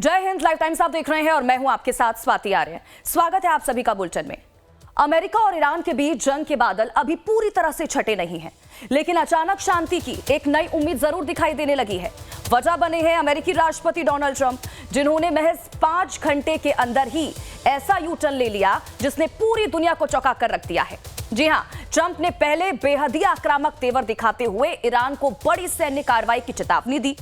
जय Hind. Live times आप देख रहे हैं और मैं हूं आपके साथ स्वाति आर्य। स्वागत है आप सभी का बुलेटिन में। अमेरिका और ईरान के बीच जंग के बादल अभी पूरी तरह से छटे नहीं हैं, लेकिन अचानक शांति की एक नई उम्मीद जरूर दिखाई देने लगी है। वजह बने हैं अमेरिकी राष्ट्रपति डोनाल्ड ट्रंप, जिन्होंने महज 5 घंटे के अंदर ही ऐसा यू टर्न ले लिया जिसने पूरी दुनिया को चौंका कर रख दिया है। जी हां, ट्रंप ने पहले बेहद ही आक्रामक तेवर दिखाते हुए ईरान को बड़ी सैन्य कार्रवाई की चेतावनी दी।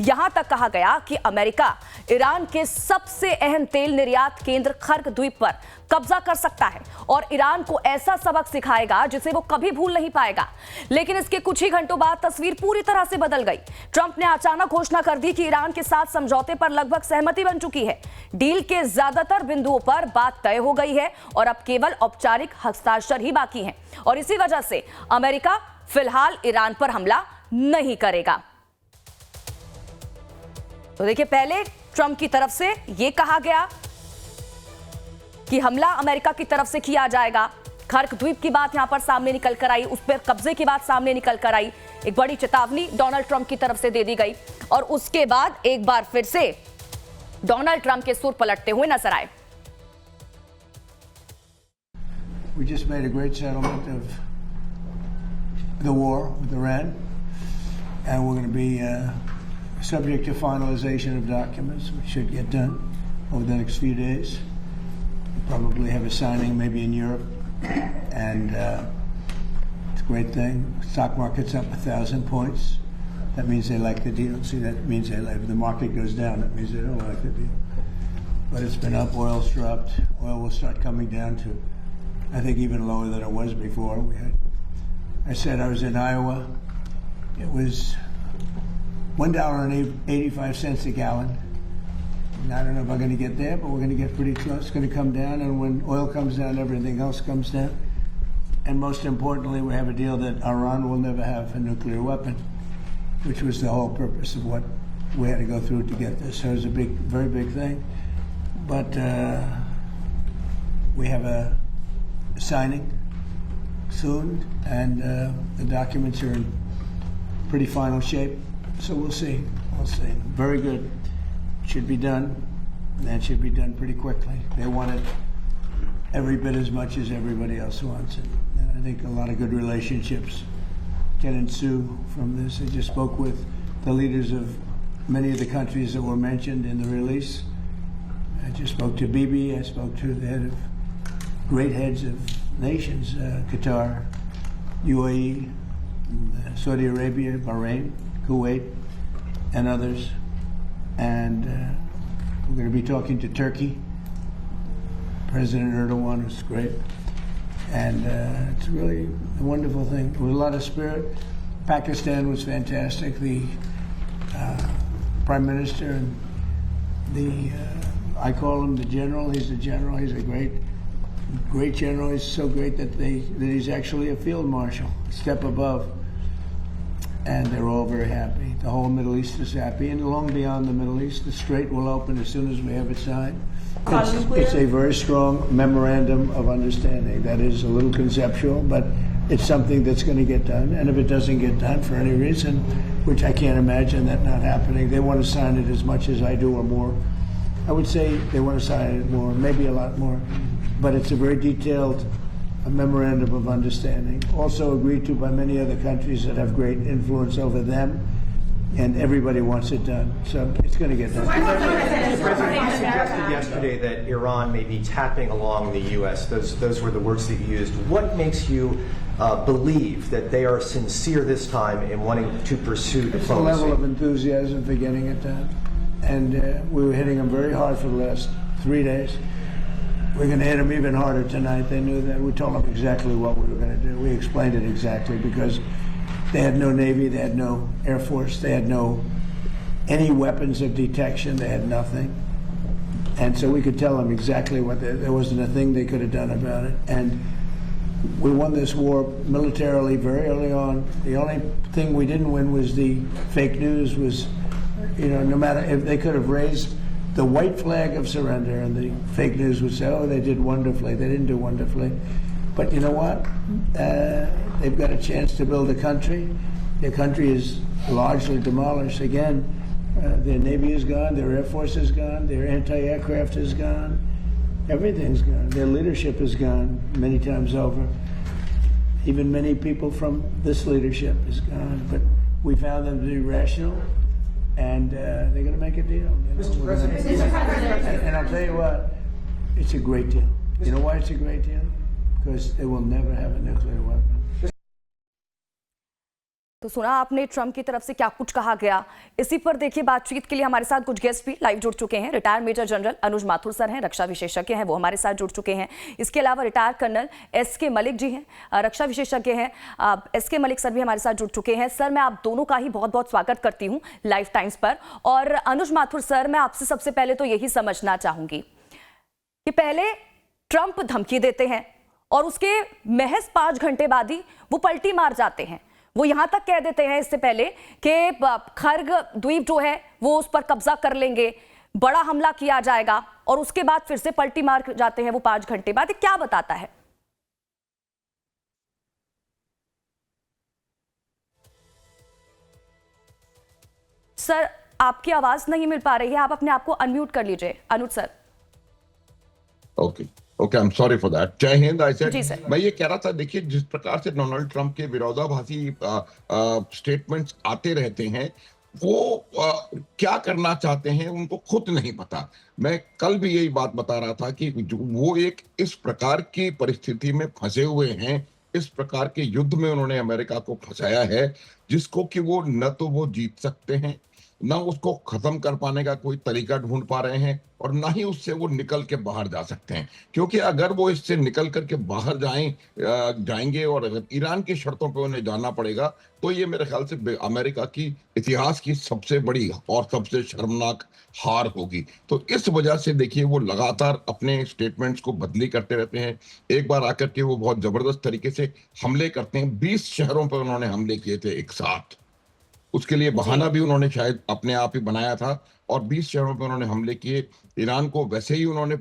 यहां तक कहा गया कि अमेरिका ईरान के सबसे अहम तेल निर्यात केंद्र खर्क द्वीप पर कब्जा कर सकता है और ईरान को ऐसा सबक सिखाएगा जिसे वो कभी भूल नहीं पाएगा। लेकिन इसके कुछ ही घंटों बाद तस्वीर पूरी तरह से बदल गई। ट्रंप ने अचानक घोषणा कर दी कि ईरान के साथ समझौते पर लगभग सहमति बन चुकी है। डील के ज्यादातर बिंदुओं पर बात तय हो गई है और अब केवल औपचारिक हस्ताक्षर ही बाकी हैं और इसी वजह से अमेरिका फिलहाल ईरान पर हमला नहीं करेगा। तो देखिए, पहले ट्रंप की तरफ से यह कहा गया कि हमला अमेरिका की तरफ से किया जाएगा। खर्क द्वीप की बात यहां पर सामने निकल कर आई, उस पर कब्जे की बात सामने निकल कर आई। एक बड़ी चेतावनी डोनाल्ड ट्रंप की तरफ से दे दी गई और उसके बाद एक बार फिर से डोनाल्ड ट्रंप के सुर पलटते हुए नजर आए। We just made a great settlement of the war with Iran, and we're going to be subject to finalization of documents, which should get done over the next few days. We'll probably have a signing maybe in Europe, and it's a great thing. Stock market's up 1,000 points. That means they like the deal. See, that means they like. If the market goes down, that means they don't like the deal. But it's been up. Oil's dropped. Oil will start coming down to, I think, even lower than it was before. I said I was in Iowa. It was $1.85 a gallon. And I don't know if I'm going to get there, but we're going to get pretty close. It's going to come down, and when oil comes down, everything else comes down. And most importantly, we have a deal that Iran will never have a nuclear weapon, which was the whole purpose of what we had to go through to get this. So it was a big, very big thing. But we have a signing soon, and the documents are in pretty final shape. So we'll see. We'll see. Very good. Should be done. That should be done pretty quickly. They want it every bit as much as everybody else wants it. And I think a lot of good relationships can ensue from this. I just spoke with the leaders of many of the countries that were mentioned in the release. I just spoke to Bibi. I spoke to the great heads of nations, Qatar, UAE, Saudi Arabia, Bahrain, Kuwait, and others. And we're going to be talking to Turkey. President Erdogan is great. And it's really a wonderful thing. With a lot of spirit. Pakistan was fantastic. The Prime Minister and I call him the general. He's the general. He's a great general. He's so great that he's actually a field marshal, a step above. And they're all very happy. The whole Middle East is happy. And long beyond the Middle East, the Strait will open as soon as we have it signed. It's a very strong memorandum of understanding. That is a little conceptual, but it's something that's going to get done. And if it doesn't get done for any reason, which I can't imagine that not happening, they want to sign it as much as I do or more. I would say they want to sign it more, maybe a lot more. But it's a very detailed memorandum of understanding, also agreed to by many other countries that have great influence over them, and everybody wants it done. So it's going to get done. The President suggested yesterday that Iran may be tapping along the U.S. Those were the words that you used. What makes you believe that they are sincere this time in wanting to pursue diplomacy? It's the level of enthusiasm for getting it done. And we were hitting them very hard for the last 3 days. We're going to hit them even harder tonight. They knew that. We told them exactly what we were going to do. We explained it exactly because they had no Navy, they had no Air Force, they had any weapons of detection, they had nothing. And so we could tell them exactly there wasn't a thing they could have done about it. And we won this war militarily very early on. The only thing we didn't win was the fake news was, no matter if they could have raised the white flag of surrender, and the fake news would say, oh, they did wonderfully. They didn't do wonderfully. But you know what? They've got a chance to build a country. Their country is largely demolished. Again, Their Navy is gone, their Air Force is gone, their anti-aircraft is gone, everything's gone. Their leadership is gone many times over. Even many people from this leadership is gone. But we found them to be rational, and they're going to make a deal. Mr. President. And I'll tell you what, it's a great deal. You know why it's a great deal? Because they will never have a nuclear weapon. तो सुना आपने Trump की तरफ से क्या कुछ कहा गया। इसी पर देखिए बातचीत के लिए हमारे साथ कुछ गेस्ट भी लाइव जुड़ चुके हैं। रिटायर्ड मेजर जनरल अनुज माथुर सर हैं, रक्षा विशेषज्ञ हैं, वो हमारे साथ जुड़ चुके हैं। इसके अलावा retired colonel SK. Malik ji हैं, रक्षा विशेषज्ञ हैं। एस.के. मलिक सर भी हमारे साथ जुड़ चुके हैं। सर, मैं आप दोनों का ही बहुत बहुत स्वागत करती हूँ लाइव टाइम्स पर। और अनुज माथुर सर, मैं आपसे सबसे पहले तो यही समझना चाहूंगी कि पहले ट्रंप धमकी देते हैं और उसके महज 5 घंटे बाद ही वो पलटी मार जाते हैं। वो यहां तक कह देते हैं इससे पहले कि खर्ग द्वीप जो है वो उस पर कब्जा कर लेंगे, बड़ा हमला किया जाएगा, और उसके बाद फिर से पलटी मार जाते हैं वो 5 घंटे बाद। क्या बताता है? सर, आपकी आवाज नहीं मिल पा रही है, आप अपने आप को अनम्यूट कर लीजिए। Anuj sir. Okay, I am sorry for that. जय हिंद। जी सर। मैं ये कह रहा था, देखिए जिस प्रकार से डोनाल्ड ट्रंप के विरोधाभासी स्टेटमेंट्स आते रहते हैं, वो क्या करना चाहते हैं उनको खुद नहीं पता। मैं कल भी यही बात बता रहा था कि वो एक इस प्रकार की परिस्थिति में फंसे हुए हैं, इस प्रकार के युद्ध में उन्होंने अमेरिका को फंसाया है, जिसको कि वो न तो वो जीत सकते हैं, ना उसको खत्म कर पाने का कोई तरीका ढूंढ पा रहे हैं, और ना ही उससे वो निकल के बाहर जा सकते हैं। क्योंकि अगर वो इससे निकल करके बाहर जाएंगे और अगर ईरान की शर्तों पे उन्हें जाना पड़ेगा, तो ये मेरे ख्याल से अमेरिका की इतिहास की सबसे बड़ी और सबसे शर्मनाक हार होगी। तो इस वजह से देखिए वो लगातार अपने स्टेटमेंट्स को बदली करते रहते हैं। एक बार आकर के वो बहुत जबरदस्त तरीके से हमले करते हैं। 20 शहरों पर उन्होंने हमले किए थे एक साथ। उसके लिए बहाना भी उन्होंने शायद अपने आप ही बनाया था, और 20 शहरों पर उन्होंने हमले किए। ईरान को वैसे ही उन्होंने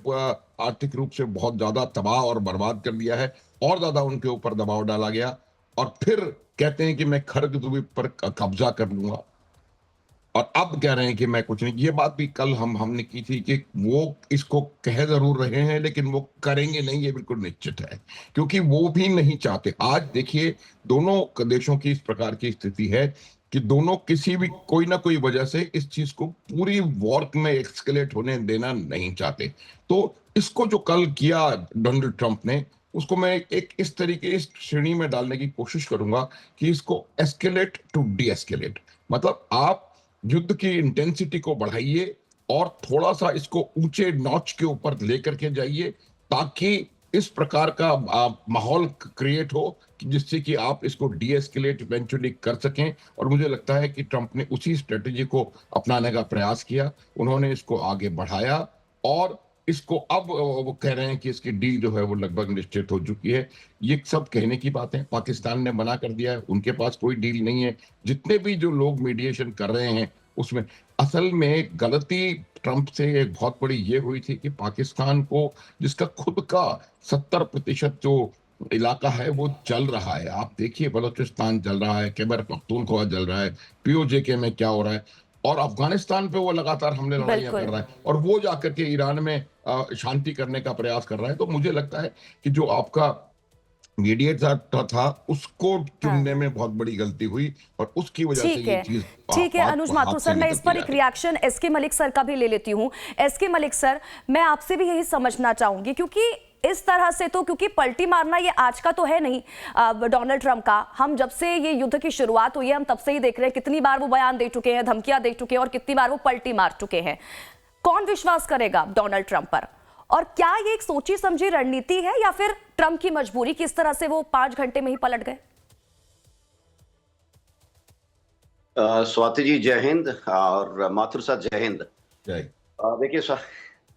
आर्थिक रूप से बहुत ज्यादा तबाह और बर्बाद कर दिया है, और ज्यादा उनके ऊपर दबाव डाला गया, और फिर कहते हैं कि मैं खर्ग द्वीप पर कब्जा कर लूंगा, और अब कह रहे हैं कि मैं कुछ नहीं। ये बात भी कल हमने की थी कि वो इसको कह जरूर रहे हैं, लेकिन वो करेंगे नहीं, ये बिल्कुल निश्चित है, क्योंकि वो भी नहीं चाहते। आज देखिए दोनों देशों की इस प्रकार की स्थिति है कि दोनों किसी भी कोई ना कोई वजह से इस चीज को पूरी वॉर में एक्सकेलेट होने देना नहीं चाहते। तो इसको जो कल किया डोनाल्ड ट्रंप ने, उसको मैं एक इस तरीके इस श्रेणी में डालने की कोशिश करूंगा कि इसको एस्केलेट टू डी एस्केलेट। मतलब आप युद्ध की इंटेंसिटी को बढ़ाइए और थोड़ा सा इसको ऊंचे नॉच के ऊपर लेकर के जाइए, ताकि इस प्रकार का माहौल क्रिएट हो कि जिससे कि आप इसको डी एस्केलेट इवेंचुअली कर सकें। और मुझे लगता है कि ट्रंप ने उसी स्ट्रेटेजी को अपनाने का प्रयास किया। उन्होंने इसको आगे बढ़ाया, और इसको अब वो कह रहे हैं कि इसकी डील जो है वो लगभग निश्चित हो चुकी है। ये सब कहने की बात है। पाकिस्तान ने मना कर दिया है, उनके पास कोई डील नहीं है। जितने भी जो लोग मीडिएशन कर रहे हैं उसमें असल में गलती ट्रंप से एक बहुत बड़ी ये हुई थी कि पाकिस्तान को, जिसका खुद का 70% जो इलाका है वो जल रहा है। आप देखिए बलूचिस्तान जल रहा है, खैबर पख्तूनख्वा जल रहा है, पीओजे में क्या हो रहा है, और अफगानिस्तान पे वो लगातार हमले लड़ाइयां कर रहा है, और वो जाकर के ईरान में शांति करने का प्रयास कर रहा है। तो मुझे लगता है कि जो आपका मीडिएटर था उसको चुनने में बहुत बड़ी गलती हुई, और उसकी वजह से ये चीज ठीक है अनुज माथुर सर, मैं इस पर एक रिएक्शन एस.के. मलिक सर का भी ले लेती हूँ। एस.के. मलिक सर, मैं आपसे भी यही समझना चाहूंगी, क्योंकि इस तरह से तो, क्योंकि पलटी मारना ये आज का तो है नहीं डोनाल्ड ट्रंप का। हम जब से ये युद्ध की शुरुआत हुई है हम तब से ही देख रहे हैं, कितनी बार वो बयान दे चुके हैं, धमकियां दे चुके हैं, और कितनी बार वो पलटी मार चुके हैं। कौन विश्वास करेगा डोनाल्ड ट्रंप पर? और क्या ये एक सोची समझी रणनीति है, या फिर ट्रंप की मजबूरी की इस तरह से वो 5 घंटे में ही पलट गए? स्वाति जी जय हिंद, और माथुर साहब जय हिंद। देखिए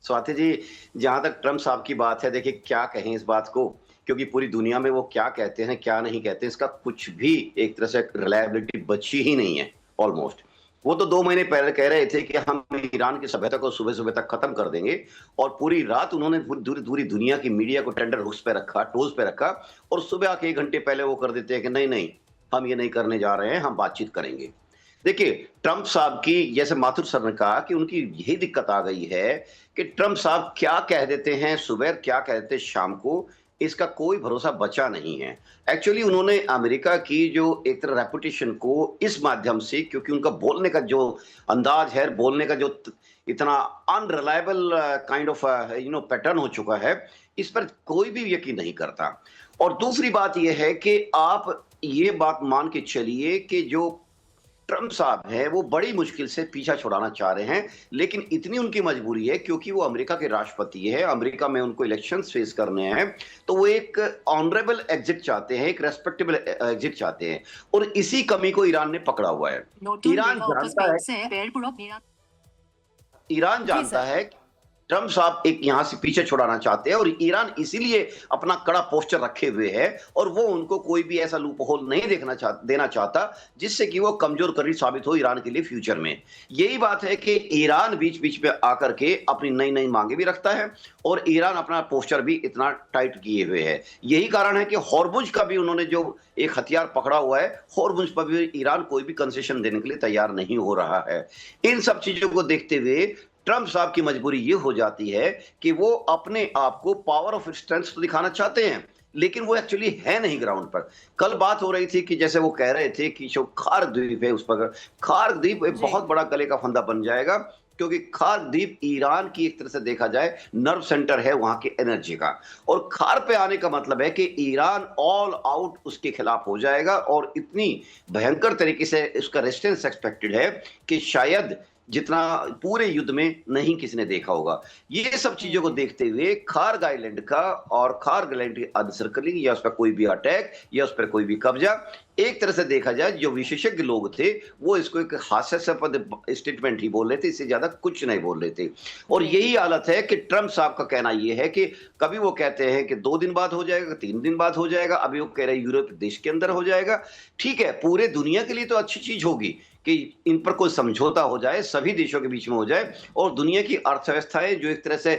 स्वाति जी, जहां तक ट्रंप साहब की बात है, देखिए क्या कहें इस बात को, क्योंकि पूरी दुनिया में वो क्या कहते हैं क्या नहीं कहते हैं, इसका कुछ भी एक तरह से रिलायबिलिटी बची ही नहीं है ऑलमोस्ट। वो तो 2 महीने पहले कह रहे थे कि हम ईरान की सभ्यता को सुबह सुबह तक खत्म कर देंगे, और पूरी रात उन्होंने पूरी दुनिया की मीडिया को टेंडर हुक्स पे रखा, टोज पे रखा, और सुबह आके 1 घंटे पहले वो कर देते हैं कि नहीं नहीं हम ये नहीं करने जा रहे हैं, हम बातचीत करेंगे। देखिए, ट्रंप साहब की, जैसे माथुर सर ने कहा कि उनकी यही दिक्कत आ गई है कि ट्रंप साहब क्या कह देते हैं सुबह, क्या कह देते हैं शाम को, इसका कोई भरोसा बचा नहीं है। एक्चुअली उन्होंने अमेरिका की जो एक तरह रेपुटेशन को इस माध्यम से, क्योंकि उनका बोलने का जो अंदाज है, बोलने का जो इतना अनरिलायबल काइंड ऑफ पैटर्न हो चुका है, इस पर कोई भी यकीन नहीं करता। और दूसरी बात यह है कि आप ये बात मान के चलिए कि जो ट्रंप साहब हैं वो बड़ी मुश्किल से पीछा छुड़ाना चाह रहे हैं, लेकिन इतनी उनकी मजबूरी है क्योंकि वो अमेरिका के राष्ट्रपति है, अमेरिका में उनको इलेक्शंस फेस करने हैं, तो वो एक ऑनरेबल एग्जिट चाहते हैं, एक रेस्पेक्टेबल एग्जिट चाहते हैं, और इसी कमी को ईरान ने पकड़ा हुआ है। ईरान जानता है कि ट्रंप साहब एक यहां से पीछे छुड़ाना चाहते हैं, और ईरान इसीलिए अपना कड़ा पोस्टर रखे हुए है, और वो उनको कोई भी ऐसा लूप होल नहीं देना चाहता जिससे कि वो कमजोर कड़ी साबित हो ईरान के लिए फ्यूचर में। यही बात है कि ईरान बीच बीच में आकर के अपनी नई नई मांगे भी रखता है, और ईरान अपना पोस्टर भी इतना टाइट किए हुए है। यही कारण है कि हॉर्मुज का भी उन्होंने जो एक हथियार पकड़ा हुआ है, हॉर्मुज पर भी ईरान कोई भी कंसेशन देने के लिए तैयार नहीं हो रहा है। इन सब चीजों को देखते हुए ट्रंप साहब की मजबूरी ये हो जाती है कि वो अपने आप को पावर ऑफ स्ट्रेंथ तो दिखाना चाहते हैं, लेकिन वो एक्चुअली है नहीं ग्राउंड पर। कल बात हो रही थी कि जैसे वो कह रहे थे कि जो खार्क द्वीप है, उस पर खार्क द्वीप एक बहुत बड़ा गले का फंदा बन जाएगा, क्योंकि खार्क द्वीप ईरान की एक तरह से देखा जाए नर्व सेंटर है वहां की एनर्जी का, और खार पे आने का मतलब है कि ईरान ऑल आउट उसके खिलाफ हो जाएगा, और इतनी भयंकर तरीके से उसका रेजिस्टेंस एक्सपेक्टेड है कि शायद जितना पूरे युद्ध में नहीं किसी ने देखा होगा। ये सब चीजों को देखते हुए खार्ग आइलैंड का और खार्ग आइलैंड की अनसर्कलिंग, या उस पर कोई भी अटैक, या उस पर कोई भी कब्जा, एक तरह से देखा जाए जो विशेषज्ञ लोग थे वो इसको एक हास्यास्पद स्टेटमेंट ही बोल रहे थे, इससे ज्यादा कुछ नहीं बोल रहे थे। और यही हालत है कि ट्रंप साहब का कहना यह है कि कभी वो कहते हैं कि 2 दिन बाद हो जाएगा, 3 दिन बाद हो जाएगा, अभी वो कह रहे हैं यूरोप देश के अंदर हो जाएगा। ठीक है, पूरे दुनिया के लिए तो अच्छी चीज होगी कि इन पर कोई समझौता हो जाए, सभी देशों के बीच में हो जाए, और दुनिया की अर्थव्यवस्थाएं जो एक तरह से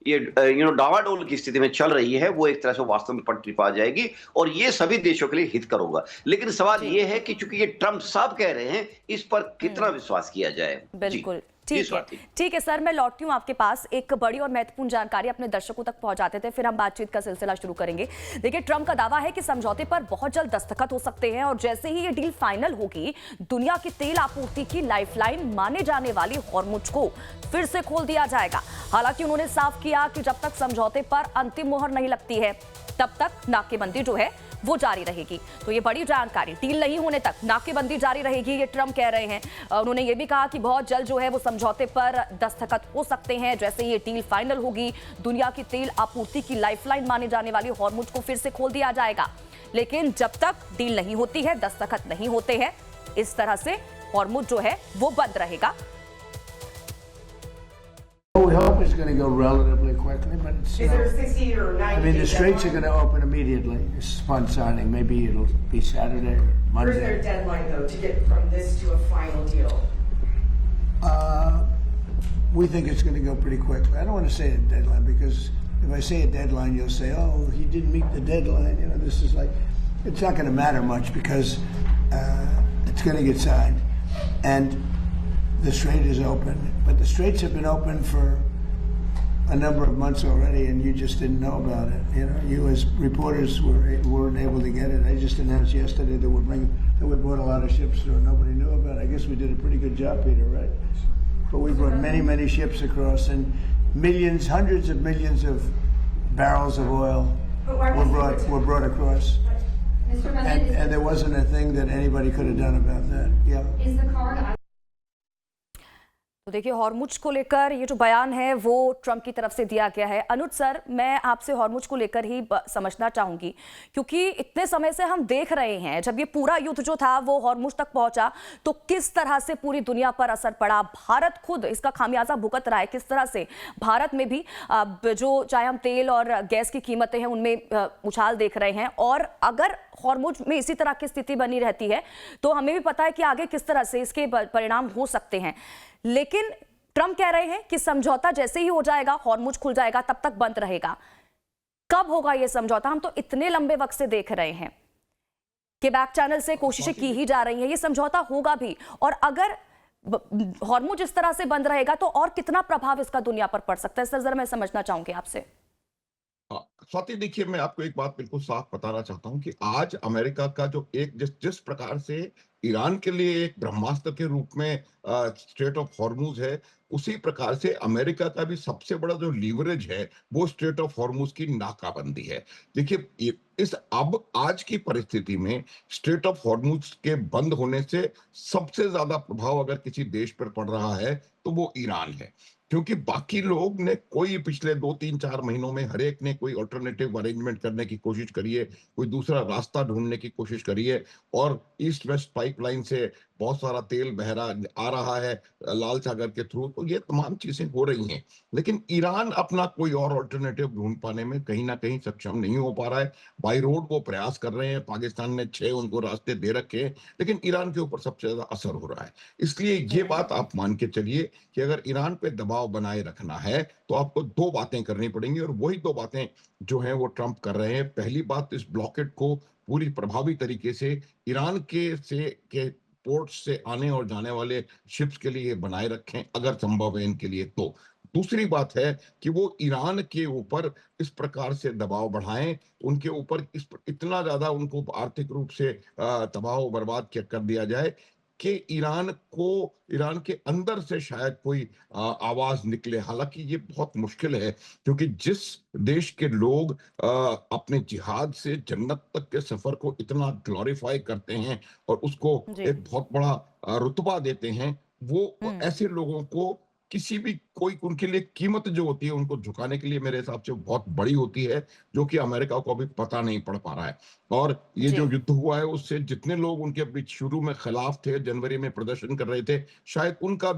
ये डावाडोल की स्थिति में चल रही है, वो एक तरह से वास्तव में पटरी पा जाएगी, और ये सभी देशों के लिए हित होगा। लेकिन सवाल ये है कि चूंकि ये ट्रंप साहब कह रहे हैं, इस पर कितना विश्वास किया जाए। बिल्कुल ठीक है सर, मैं लौटती हूँ आपके पास। एक बड़ी और महत्वपूर्ण जानकारी अपने दर्शकों तक पहुंचाते थे, फिर हम बातचीत का सिलसिला शुरू करेंगे। देखिए, ट्रंप का दावा है कि समझौते पर बहुत जल्द दस्तखत हो सकते हैं, और जैसे ही ये डील फाइनल होगी, दुनिया की तेल आपूर्ति की लाइफलाइन माने जाने वाली हॉर्मुज को फिर से खोल दिया जाएगा। हालांकि उन्होंने साफ किया कि जब तक समझौते पर अंतिम मोहर नहीं लगती है, तब तक नाकेबंदी जो है वो जारी रहेगी। तो ये बड़ी जानकारी, डील नहीं होने तक नाकेबंदी जारी रहेगी, ये ट्रंप कह रहे हैं। उन्होंने ये भी कहा कि बहुत जल्द जो है वो समझौते पर दस्तखत हो सकते हैं, जैसे ये डील फाइनल होगी, दुनिया की तेल आपूर्ति की लाइफलाइन माने जाने वाली हॉर्मुज को फिर से खोल दिया जाएगा। लेकिन जब तक डील नहीं होती है, दस्तखत नहीं होते हैं, इस तरह से हॉर्मुज जो है वो बंद रहेगा। We hope it's going to go relatively quickly, but it's, Is there a 60 or 90 I mean, the day straits are deadline? going to open immediately. It's upon signing. Maybe it'll be Saturday or Or is there a Monday. deadline, though, to get from this to a final deal? We think it's going to go pretty quickly. I don't want to say a deadline, because if I say a deadline, you'll say, "Oh, he didn't meet the deadline." You know, this is like, it's not going to matter much, because it's going to get signed, and the strait is open. But the straits have been open for a number of months already, and you just didn't know about it. You know, you as reporters weren't able to get it. I just announced yesterday that we brought a lot of ships through, and nobody knew about it. I guess we did a pretty good job, Peter, right? But we brought many ships across, and millions, hundreds of millions of barrels of oil But why was were brought across. Mr. President, And there wasn't a thing that anybody could have done about that. Yeah. is the card तो देखिए, Hormuz को लेकर ये जो बयान है वो Trump की तरफ से दिया गया है। अनुज सर, मैं आपसे हॉर्मुज को लेकर ही समझना चाहूंगी, क्योंकि इतने समय से हम देख रहे हैं, जब ये पूरा युद्ध जो था वो हॉर्मुज तक पहुंचा तो किस तरह से पूरी दुनिया पर असर पड़ा। भारत खुद इसका खामियाजा भुगत रहा है, किस तरह से भारत में भी जो चाहे हम तेल और गैस की कीमतें हैं उनमें उछाल देख रहे हैं। और अगर हॉर्मुज में इसी तरह की स्थिति बनी रहती है तो हमें भी पता है कि आगे किस तरह से इसके परिणाम हो सकते हैं। लेकिन ट्रंप कह रहे हैं कि समझौता जैसे ही हो जाएगा, हॉर्मुज खुल जाएगा, तब तक बंद रहेगा। कब होगा यह समझौता? हम तो इतने लंबे वक्त से देख रहे हैं। कि बैक चैनल से कोशिशें की ही जा रही हैं, ये समझौता होगा भी, और अगर हॉर्मुज इस तरह से बंद रहेगा तो और कितना प्रभाव इसका दुनिया पर पड़ सकता है, सर जरा मैं समझना चाहूंगी आपसे। स्वाति देखिए, मैं आपको एक बात बिल्कुल साफ बताना चाहता हूं कि आज अमेरिका का जो एक जिस प्रकार से ईरान के लिए एक ब्रह्मास्त्र के रूप में स्ट्रेट ऑफ हॉर्मुज है, उसी प्रकार से अमेरिका का भी सबसे बड़ा जो लीवरेज है वो स्ट्रेट ऑफ हॉर्मुज की नाकाबंदी है। देखिए, इस अब आज की परिस्थिति में स्ट्रेट ऑफ हॉर्मुज के बंद होने से सबसे ज्यादा प्रभाव अगर किसी देश पर पड़ रहा है तो वो ईरान है, क्योंकि बाकी लोग ने कोई पिछले 2-3-4 महीनों में हर एक ने कोई अल्टरनेटिव अरेंजमेंट करने की कोशिश करी है, कोई दूसरा रास्ता ढूंढने की कोशिश करी है, और ईस्ट वेस्ट पाइपलाइन से बहुत सारा तेल आ रहा है लाल सागर के थ्रू, तो ये तमाम चीजें हो रही हैं, लेकिन ईरान अपना कोई और अल्टरनेटिव ढूंढ पाने में कहीं ना कहीं सक्षम नहीं हो पा रहा है। बाई रोड वो प्रयास कर रहे हैं, पाकिस्तान ने 6 उनको रास्ते दे रखे हैं, लेकिन ईरान के ऊपर सबसे ज्यादा असर हो रहा है। इसलिए ये बात आप मान के चलिए कि अगर ईरान पे दबाव बनाए रखना है तो आपको 2 बातें करनी पड़ेंगी, और वही 2 बातें जो हैं वो ट्रंप कर रहे हैं। पहली बात, इस ब्लॉकेड को पूरी प्रभावी तरीके से ईरान के पोर्ट से आने और जाने वाले शिप्स के लिए बनाए रखें, अगर संभव है इनके लिए तो। दूसरी बात है कि वो ईरान के ऊपर इस प्रकार से दबाव बढ़ाएं, उनके ऊपर इतना ज्यादा उनको आर्थिक रूप से तबाह बर्बाद कर दिया जाए कि ईरान के अंदर से शायद कोई आवाज निकले। हालांकि ये बहुत मुश्किल है, क्योंकि जिस देश के लोग अपने जिहाद से जन्नत तक के सफर को इतना ग्लोरीफाई करते हैं और उसको एक बहुत बड़ा रुतबा देते हैं, वो ऐसे लोगों को किसी भी कोई उनके लिए कीमत जो होती है उनको झुकाने के लिए मेरे हिसाब से बहुत बड़ी होती है, जो कि अमेरिका को अभी पता नहीं पड़ पा रहा है। और ये जो युद्ध हुआ है उससे जितने लोग उनके बीच शुरू में खिलाफ थे, जनवरी में प्रदर्शन कर रहे थे, शायद उनका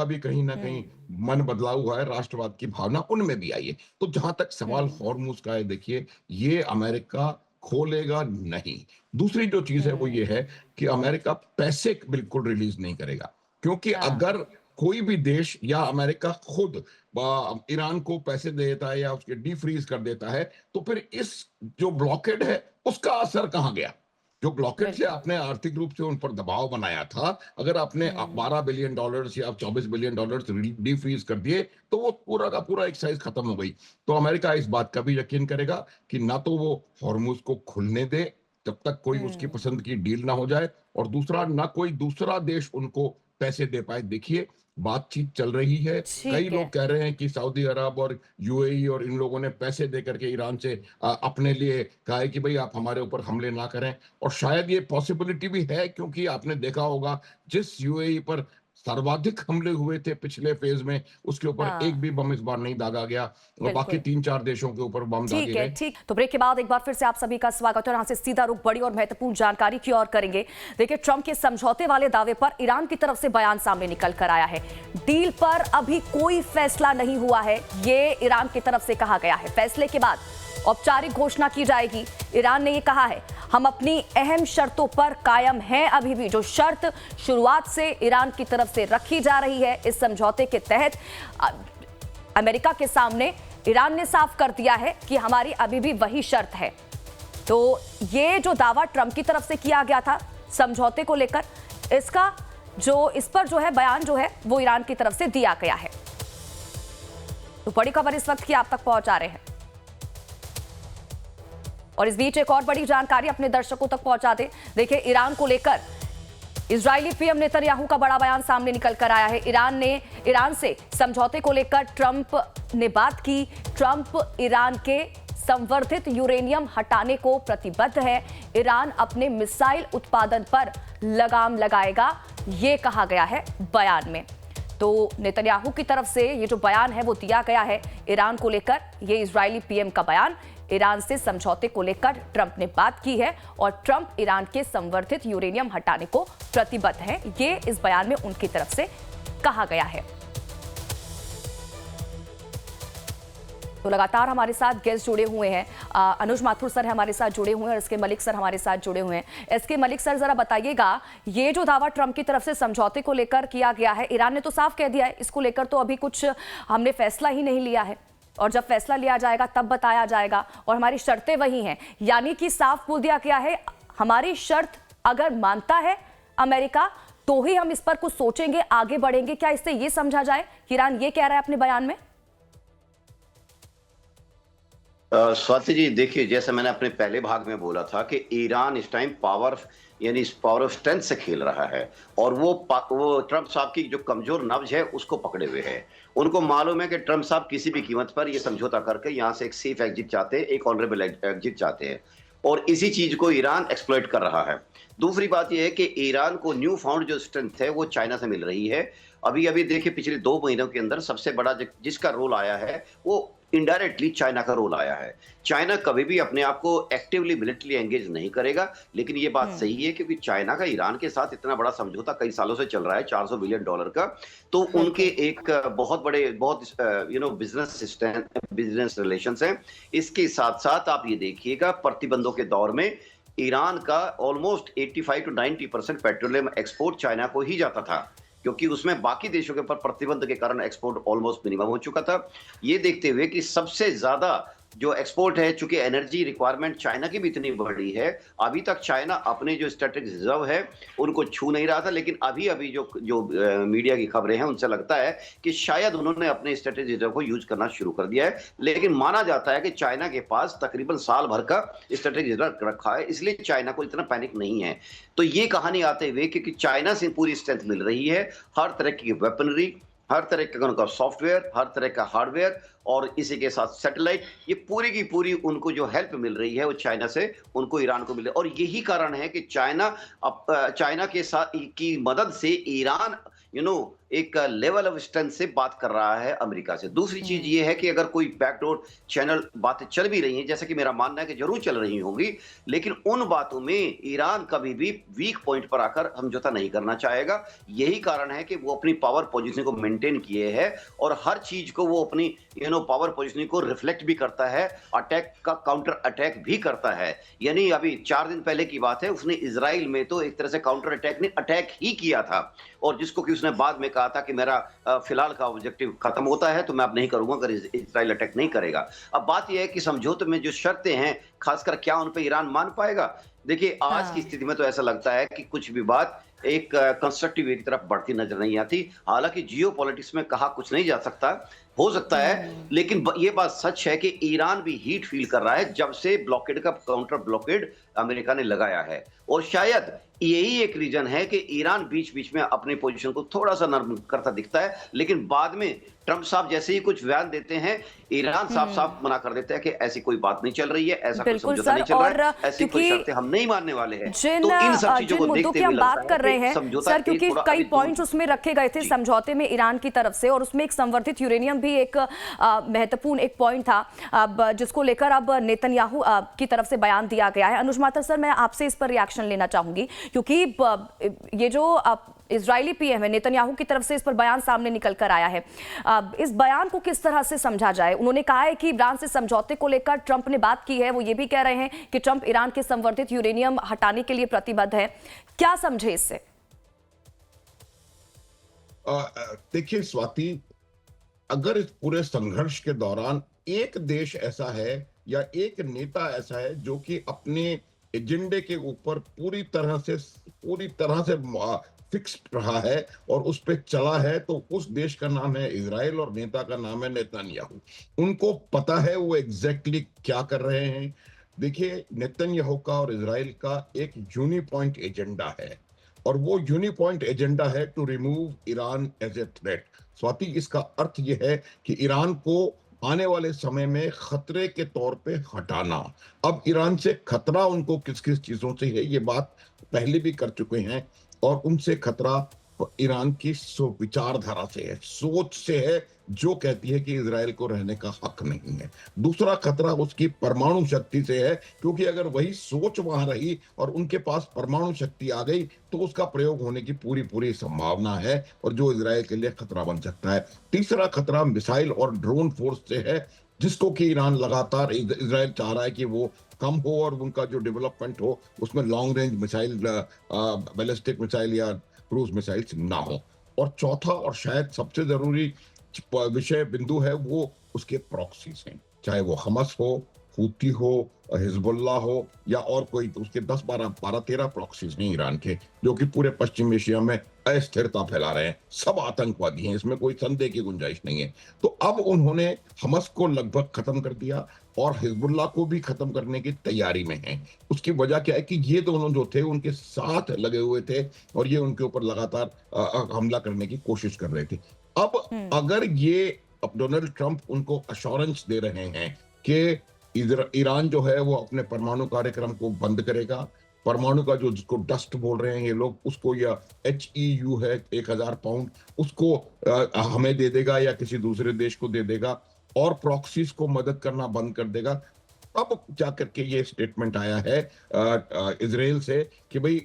भी कहीं ना कहीं मन बदला हुआ है, राष्ट्रवाद की भावना उनमें भी आई है। तो जहां तक सवाल हॉर्मुज का है, देखिए ये अमेरिका खोलेगा नहीं। दूसरी जो चीज है वो ये है कि अमेरिका पैसे बिल्कुल रिलीज नहीं करेगा, क्योंकि अगर कोई भी देश या अमेरिका खुद ईरान को पैसे दे देता है या उसके डीफ्रीज कर देता है, तो फिर इस जो ब्लॉकेड है उसका असर कहां गया? जो ब्लॉकेड से आपने आर्थिक रूप से उन पर दबाव बनाया था, अगर आपने $12 बिलियन या $24 बिलियन डीफ्रीज कर दिए तो वो पूरा का पूरा एक्सरसाइज खत्म हो गई। तो अमेरिका इस बात का भी यकीन करेगा कि ना तो वो हॉर्मुज को खुलने दे जब तक कोई उसकी पसंद की डील ना हो जाए, और दूसरा ना कोई दूसरा देश उनको पैसे दे पाए। देखिए, बातचीत चल रही है, कई लोग कह रहे हैं कि सऊदी अरब और यूएई और इन लोगों ने पैसे दे करके ईरान से अपने लिए कहा है कि भाई आप हमारे ऊपर हमले ना करें, और शायद ये पॉसिबिलिटी भी है, क्योंकि आपने देखा होगा जिस यूएई पर सर्वाधिक हमले हुए थे पिछले फेज में, उसके ऊपर एक भी बम इस बार नहीं दागा गया, और बाकी 3-4 देशों के ऊपर बम दागे गए। ठीक। तो ब्रेक के बाद एक बार फिर से आप सभी का स्वागत है, और यहाँ से सीधा रुख बड़ी और महत्वपूर्ण जानकारी की ओर करेंगे। देखिए, ट्रंप के समझौते वाले दावे पर ईरान की तरफ से बयान सामने निकल कर आया है। डील पर अभी कोई फैसला नहीं हुआ है, ये ईरान की तरफ से कहा गया है। फैसले के बाद औपचारिक घोषणा की जाएगी। ईरान ने यह कहा है, हम अपनी अहम शर्तों पर कायम हैं। अभी भी जो शर्त शुरुआत से ईरान की तरफ से रखी जा रही है, इस समझौते के तहत अमेरिका के सामने ईरान ने साफ कर दिया है कि हमारी अभी भी वही शर्त है। तो ये जो दावा ट्रंप की तरफ से किया गया था समझौते को लेकर, इस पर जो है बयान जो है वो ईरान की तरफ से दिया गया है। तो बड़ी खबर इस वक्त की आप तक पहुंचा रहे हैं, और इस बीच एक और बड़ी जानकारी अपने दर्शकों तक पहुंचा दे। देखिए, ईरान को लेकर इजरायली पीएम नेतन्याहू का बड़ा बयान सामने निकल कर आया है। ईरान से समझौते को लेकर ट्रंप ने बात की। ट्रंप ईरान के संवर्धित यूरेनियम हटाने को प्रतिबद्ध है। ईरान अपने मिसाइल उत्पादन पर लगाम लगाएगा, ये कहा गया है बयान में। तो नेतन्याहू की तरफ से ये जो बयान है वो दिया गया है ईरान को लेकर। ये इजरायली पीएम का बयान, ईरान से समझौते को लेकर ट्रंप ने बात की है, और ट्रंप ईरान के संवर्धित यूरेनियम हटाने को प्रतिबद्ध है, ये इस बयान में उनकी तरफ से कहा गया है। तो लगातार हमारे साथ गेस्ट जुड़े हुए हैं। अनुज माथुर सर हमारे साथ जुड़े हुए हैं, और एसके मलिक सर हमारे साथ जुड़े हुए हैं। एसके मलिक सर, जरा बताइएगा, ये जो दावा ट्रंप की तरफ से समझौते को लेकर किया गया है, ईरान ने तो साफ कह दिया है इसको लेकर तो अभी कुछ हमने फैसला ही नहीं लिया है, और जब फैसला लिया जाएगा तब बताया जाएगा, और हमारी शर्तें वही हैं, यानी कि साफ बोल दिया गया है हमारी शर्त अगर मानता है अमेरिका तो ही हम इस पर कुछ सोचेंगे, आगे बढ़ेंगे। क्या इससे यह समझा जाए कि ईरान ये कह रहा है अपने बयान में? स्वाति जी, देखिए, जैसे मैंने अपने पहले भाग में बोला था कि ईरान इस टाइम पावर यानी इस पावर ऑफ स्ट्रेंथ से खेल रहा है और वो ट्रंप साहब की जो कमजोर नब्ज है उसको पकड़े हुए है। उनको मालूम है कि ट्रंप साहब किसी भी कीमत पर ये समझौता करके यहाँ से एक सेफ एग्जिट चाहते हैं, एक ऑनरेबल एग्जिट चाहते हैं, और इसी चीज को ईरान एक्सप्लॉइट कर रहा है। दूसरी बात यह है कि ईरान को न्यू फाउंड जो स्ट्रेंथ है वो चाइना से मिल रही है। अभी अभी देखिए, पिछले 2 महीनों के अंदर सबसे बड़ा जिसका रोल आया है वो इनडायरेक्टली चाइना का रोल आया है। चाइना कभी भी अपने आप को एक्टिवली मिलिट्री एंगेज नहीं करेगा, लेकिन ये बात सही है क्योंकि चाइना का ईरान के साथ इतना बड़ा समझौता कई सालों से चल रहा है, $400 बिलियन का, तो उनके एक बहुत बड़े बिजनेस रिलेशंस हैं। इसके साथ साथ आप ये देखिएगा, प्रतिबंधों के दौर में ईरान का almost 85 to 90% petroleum export China को ही जाता था, क्योंकि उसमें बाकी देशों के ऊपर प्रतिबंध के कारण एक्सपोर्ट ऑलमोस्ट मिनिमम हो चुका था। ये देखते हुए कि सबसे ज्यादा जो एक्सपोर्ट है, चूंकि एनर्जी रिक्वायरमेंट चाइना की भी इतनी बड़ी है, अभी तक चाइना अपने जो स्ट्रेटेजिक रिजर्व है उनको छू नहीं रहा था, लेकिन अभी अभी जो मीडिया की खबरें हैं उनसे लगता है कि शायद उन्होंने अपने स्ट्रेटेजिक रिजर्व को यूज करना शुरू कर दिया है। लेकिन माना जाता है कि चाइना के पास तकरीबन साल भर का स्ट्रेटेजिक रिजर्व रखा है, इसलिए चाइना को इतना पैनिक नहीं है। तो ये कहानी आते हुए क्योंकि चाइना से पूरी स्ट्रेंथ मिल रही है, हर तरह की वेपनरी, हर तरह का उनका सॉफ्टवेयर, हर तरह का हार्डवेयर, और इसी के साथ सैटेलाइट, ये पूरी की पूरी उनको जो हेल्प मिल रही है वो चाइना से उनको ईरान को मिल रही है। और यही कारण है कि चाइना के साथ की मदद से ईरान एक लेवल ऑफ स्ट्रेंथ से बात कर रहा है अमेरिका से। दूसरी चीज ये है कि अगर कोई बैकडोर चैनल बातें चल भी रही हैं, जैसे कि मेरा मानना है कि जरूर चल रही होंगी, लेकिन उन बातों में ईरान कभी भी वीक पॉइंट पर आकर समझौता नहीं करना चाहेगा। यही कारण है कि वो अपनी पावर पोजीशन को मेंटेन किए है और हर चीज को वो अपनी पावर पोजीशन को रिफ्लेक्ट भी करता है, अटैक का काउंटर अटैक भी करता है। यानी अभी 4 दिन पहले की बात है, उसने इजराइल में तो एक तरह से काउंटर अटैक ने अटैक ही किया था, और जिसको कि उसने बाद में कहा था कि मेरा फिलहाल का ऑब्जेक्टिव खत्म होता है तो मैं अब नहीं करूंगा अगर इजराइल अटैक नहीं करेगा। अब बात यह है कि समझौते में जो शर्तें हैं, खासकर क्या उन पे ईरान मान पाएगा? देखिए, आज की स्थिति में तो ऐसा लगता है कि कुछ भी बात एक कंस्ट्रक्टिव की तरफ बढ़ती नजर नहीं आती। हालांकि जियो पॉलिटिक्स में कहा कुछ नहीं जा सकता, हो सकता है, लेकिन ये बात सच है कि ईरान भी हीट फील कर रहा है जब से ब्लॉकेड का काउंटर ब्लॉकेड अमेरिका ने लगाया है, और शायद यही एक रीजन है कि ईरान बीच बीच में अपनी पोजीशन को थोड़ा सा नरम करता दिखता है, लेकिन बाद में ट्रंप साहब जैसे ही कुछ बयान देते हैं, ईरान साफ साफ मना कर देता है कि ऐसी कोई बात नहीं चल रही है, ऐसा कोई समझौता नहीं चल रहा है, ऐसी कोई शर्तें हम नहीं मानने वाले हैं। तो इन सब चीजों को देखते हुए हम बात कर रहे हैं सर, क्योंकि कई पॉइंट्स उसमें रखे गए थे समझौते में ईरान की तरफ से, और उसमें एक संवर्धित यूरेनियम भी एक महत्वपूर्ण एक पॉइंट था, अब जिसको लेकर अब नेतन्याहू की तरफ से बयान दिया गया है। अनुज माथुर सर, मैं आपसे इस पर रिएक्शन लेना चाहूंगी, क्योंकि ये जो इजरायली पीएम है नेतन्याहू की तरफ से इस पर बयान सामने निकल कर आया है। इस बयान को किस तरह से समझा जाए? उन्होंने कहा है कि ईरान से समझौते को लेकर ट्रंप ने बात की है, वो ये भी कह रहे हैं कि ट्रंप ईरान के संवर्धित यूरेनियम हटाने के लिए प्रतिबद्ध है। क्या समझे इससे? देखिए स्वाति, अगर इस पूरे संघर्ष के दौरान एक देश ऐसा है या एक नेता ऐसा है जो कि अपने एजेंडे के ऊपर पूरी तरह से फिक्स्ड रहा है और उस पे चला है, तो उस देश का नाम है इजराइल और नेता का नाम है नेतन्याहू। उनको पता है वो एग्जैक्टली क्या कर रहे हैं। देखिए, नेतन्याहू का और इजराइल का एक यूनिपॉइंट एजेंडा है, और वो यूनिपॉइंट एजेंडा है to remove Iran as a threat. Swati, इसका अर्थ यह है कि ईरान को आने वाले समय में खतरे के तौर पे हटाना। अब ईरान से खतरा उनको किस किस चीजों से है, ये बात पहले भी कर चुके हैं, और उनसे खतरा ईरान की विचारधारा से है, सोच से है, जो कहती है कि इजराइल को रहने का हक नहीं है। दूसरा खतरा उसकी परमाणु शक्ति से है, क्योंकि अगर वही सोच वहां रही और उनके पास परमाणु शक्ति आ गई तो उसका प्रयोग होने की पूरी संभावना है, और जो इजराइल के लिए खतरा बन सकता है। तीसरा खतरा मिसाइल और ड्रोन फोर्स से है, जिसको कि ईरान लगातार, इजराइल चाह रहा है कि वो कम हो और उनका जो डेवलपमेंट हो उसमें long range missile, ballistic missile या क्रूज मिसाइल्स ना हो। और चौथा और शायद सबसे जरूरी विषय बिंदु है वो उसके प्रॉक्सीज हैं, चाहे वो हमास हो, हूती हो, हिजबुल्लाह हो या और कोई, तो उसके 10-12-13 प्रॉक्सीज हैं ईरान के, जो कि पूरे पश्चिम एशिया में अस्थिरता फैला रहे हैं। सब आतंकवादी हैं, इसमें कोई संदेह की गुंजाइश नहीं है। तो अब उन्होंने हमस को लगभग खत्म कर दिया और हिजबुल्लाह को भी खत्म करने की तैयारी में हैं। उसकी वजह क्या है कि ये दोनों जो थे उनके साथ लगे हुए थे और ये उनके ऊपर लगातार हमला करने की कोशिश कर रहे थे। अब अगर ये अब डोनाल्ड ट्रंप उनको अश्योरेंस दे रहे हैं कि ईरान जो है वो अपने परमाणु कार्यक्रम को बंद करेगा, परमाणु का जो जिसको डस्ट बोल रहे हैं ये लोग, उसको, या HEU है 1000 पाउंड, उसको हमें दे देगा या किसी दूसरे देश को दे देगा और प्रॉक्सीज को मदद करना बंद कर देगा, अब जाकर के ये स्टेटमेंट आया है इजराइल से कि भाई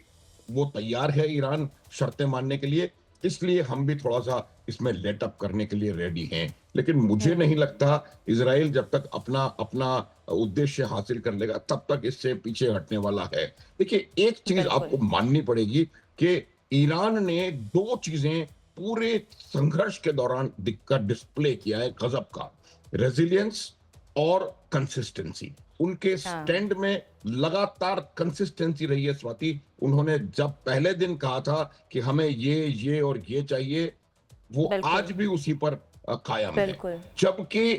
वो तैयार है ईरान शर्तें मानने के लिए, इसलिए हम भी थोड़ा सा इसमें लेट अप करने के लिए रेडी हैं। लेकिन मुझे नहीं लगता इजराइल जब तक अपना उद्देश्य हासिल कर लेगा तब तक इससे पीछे हटने वाला है। देखिए, एक चीज आपको माननी पड़ेगी कि ईरान ने 2 चीजें पूरे संघर्ष के दौरान दिखकर डिस्प्ले किया है गजब का, रेजिलियंस और कंसिस्टेंसी। उनके स्टैंड में लगातार कंसिस्टेंसी रही है स्वाति। उन्होंने जब पहले दिन कहा था कि हमें ये और ये चाहिए, वो आज भी उसी पर कायम है। जबकि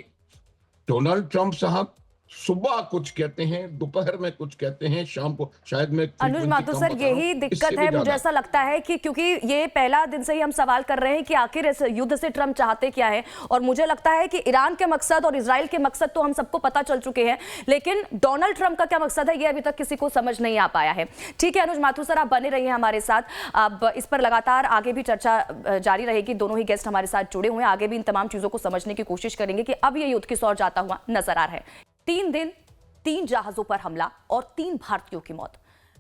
डोनाल्ड ट्रंप साहब सुबह कुछ कहते हैं, दोपहर में कुछ कहते हैं, शाम को शायद मैं अनुज माथुर सर, यही दिक्कत है। मुझे ऐसा लगता है कि क्योंकि ये पहला दिन से ही हम सवाल कर रहे हैं कि आखिर इस युद्ध से ट्रंप चाहते क्या है, और मुझे लगता है कि ईरान के मकसद और इजराइल के मकसद तो हम सबको पता चल चुके हैं, लेकिन डोनाल्ड ट्रंप का क्या मकसद है ये अभी तक किसी को समझ नहीं आ पाया है। ठीक है अनुज माथुर सर, आप बने रहिए हमारे साथ, अब इस पर लगातार आगे भी चर्चा जारी रहेगी। दोनों ही गेस्ट हमारे साथ जुड़े हुए हैं, आगे भी इन तमाम चीजों को समझने की कोशिश करेंगे कि अब ये युद्ध किस ओर जाता हुआ नजर आ रहा है। 3 दिन 3 जहाजों पर हमला और 3 भारतीयों की मौत।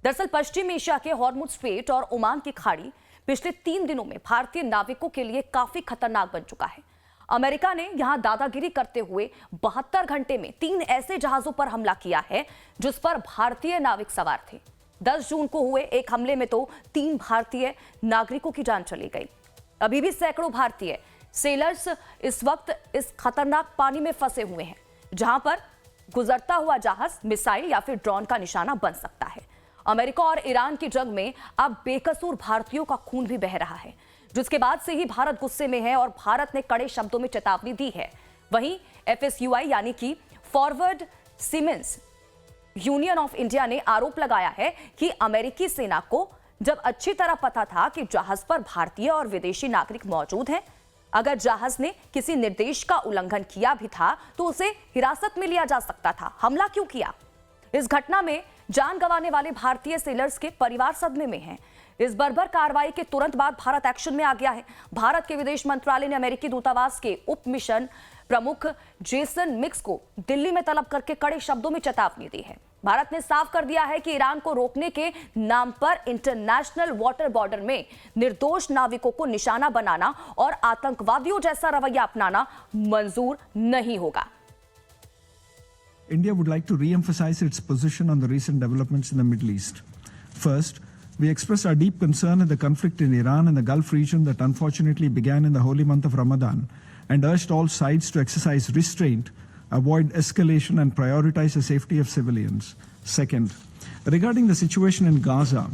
दरअसल पश्चिम एशिया के हॉर्मुज स्ट्रेट और ओमान की खाड़ी पिछले 3 दिनों में भारतीय नाविकों के लिए काफी खतरनाक बन चुका है। अमेरिका ने यहां दादागिरी करते हुए 72 घंटे में 3 ऐसे जहाजों पर हमला किया है जिस पर भारतीय नाविक सवार थे। 10 जून को हुए एक हमले में तो 3 भारतीय नागरिकों की जान चली गई। अभी भी सैकड़ों भारतीय सेलर्स इस वक्त इस खतरनाक पानी में फंसे हुए हैं, जहां पर गुजरता हुआ जहाज मिसाइल या फिर ड्रोन का निशाना बन सकता है। अमेरिका और ईरान की जंग में अब बेकसूर भारतीयों का खून भी बह रहा है, जिसके बाद से ही भारत गुस्से में है और भारत ने कड़े शब्दों में चेतावनी दी है। वहीं FSUI यानी कि forward siemens union of India ने आरोप लगाया है कि अमेरिकी सेना को जब अच्छी तरह पता था कि जहाज पर भारतीय और विदेशी नागरिक मौजूद हैं, अगर जहाज ने किसी निर्देश का उल्लंघन किया भी था तो उसे हिरासत में लिया जा सकता था। हमला क्यों किया? इस घटना में जान गंवाने वाले भारतीय सेलर्स के परिवार सदमे में हैं। इस बर्बर कार्रवाई के तुरंत बाद भारत एक्शन में आ गया है। भारत के विदेश मंत्रालय ने अमेरिकी दूतावास के उप मिशन प्रमुख जेसन मिक्स को दिल्ली में तलब करके कड़े शब्दों में चेतावनी दी है। भारत ने साफ कर दिया है कि ईरान को रोकने के नाम पर इंटरनेशनल वाटर बॉर्डर में निर्दोष नाविकों को निशाना बनाना और आतंकवादियों जैसा रवैया अपनाना मंजूर नहीं होगा। India would like to re-emphasize its position on the recent developments in the Middle East. First, we express our deep concern at the conflict in Iran and the Gulf region that unfortunately began in the holy month of Ramadan, and urged all sides to exercise restraint, avoid escalation, and prioritize the safety of civilians. Second, regarding the situation in Gaza,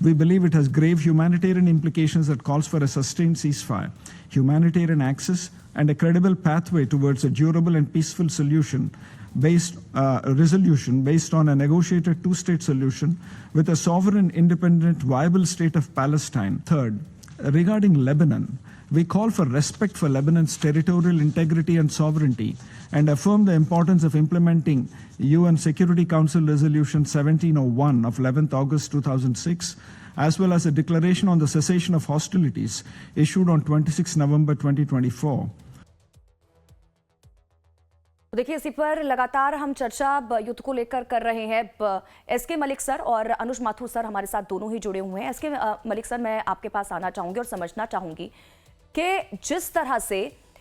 we believe it has grave humanitarian implications that calls for a sustained ceasefire, humanitarian access, and a credible pathway towards a durable and peaceful resolution based on a negotiated two-state solution with a sovereign, independent, viable state of Palestine. Third, regarding Lebanon, we call for respect for Lebanon's territorial integrity and sovereignty and affirm the importance of implementing UN Security Council Resolution 1701 of 11th August 2006, as well as a declaration on the cessation of hostilities issued on 26 November 2024. देखिए, इसी पर लगातार हम चर्चा युद्ध को लेकर कर रहे हैं। SK मलिक सर और अनुज माथुर सर हमारे साथ दोनों ही जुड़े हुए हैं। SK मलिक सर, मैं आपके पास आना चाहूंगी और समझना चाहूंगी कि जिस तरह से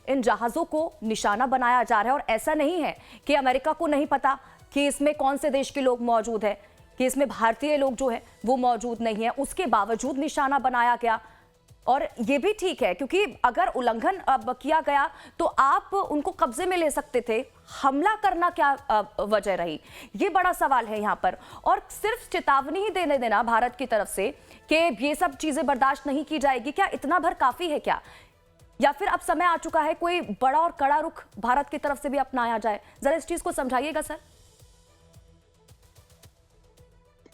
इन जहाज़ों को निशाना बनाया जा रहा है, और ऐसा नहीं है कि अमेरिका को नहीं पता कि इसमें कौन से देश के लोग मौजूद हैं, कि इसमें भारतीय लोग जो है वो मौजूद नहीं है, उसके बावजूद निशाना बनाया गया। और ये भी ठीक है, क्योंकि अगर उल्लंघन अब किया गया तो आप उनको कब्जे में ले सकते थे। हमला करना क्या वजह रही, ये बड़ा सवाल है यहाँ पर। और सिर्फ चेतावनी ही देने देना भारत की तरफ से कि ये सब चीजें बर्दाश्त नहीं की जाएगी, क्या इतना भर काफी है क्या? या फिर अब समय आ चुका है कोई बड़ा और कड़ा रुख भारत की तरफ से भी अपनाया जाए? जरा इस चीज को समझाइएगा सर।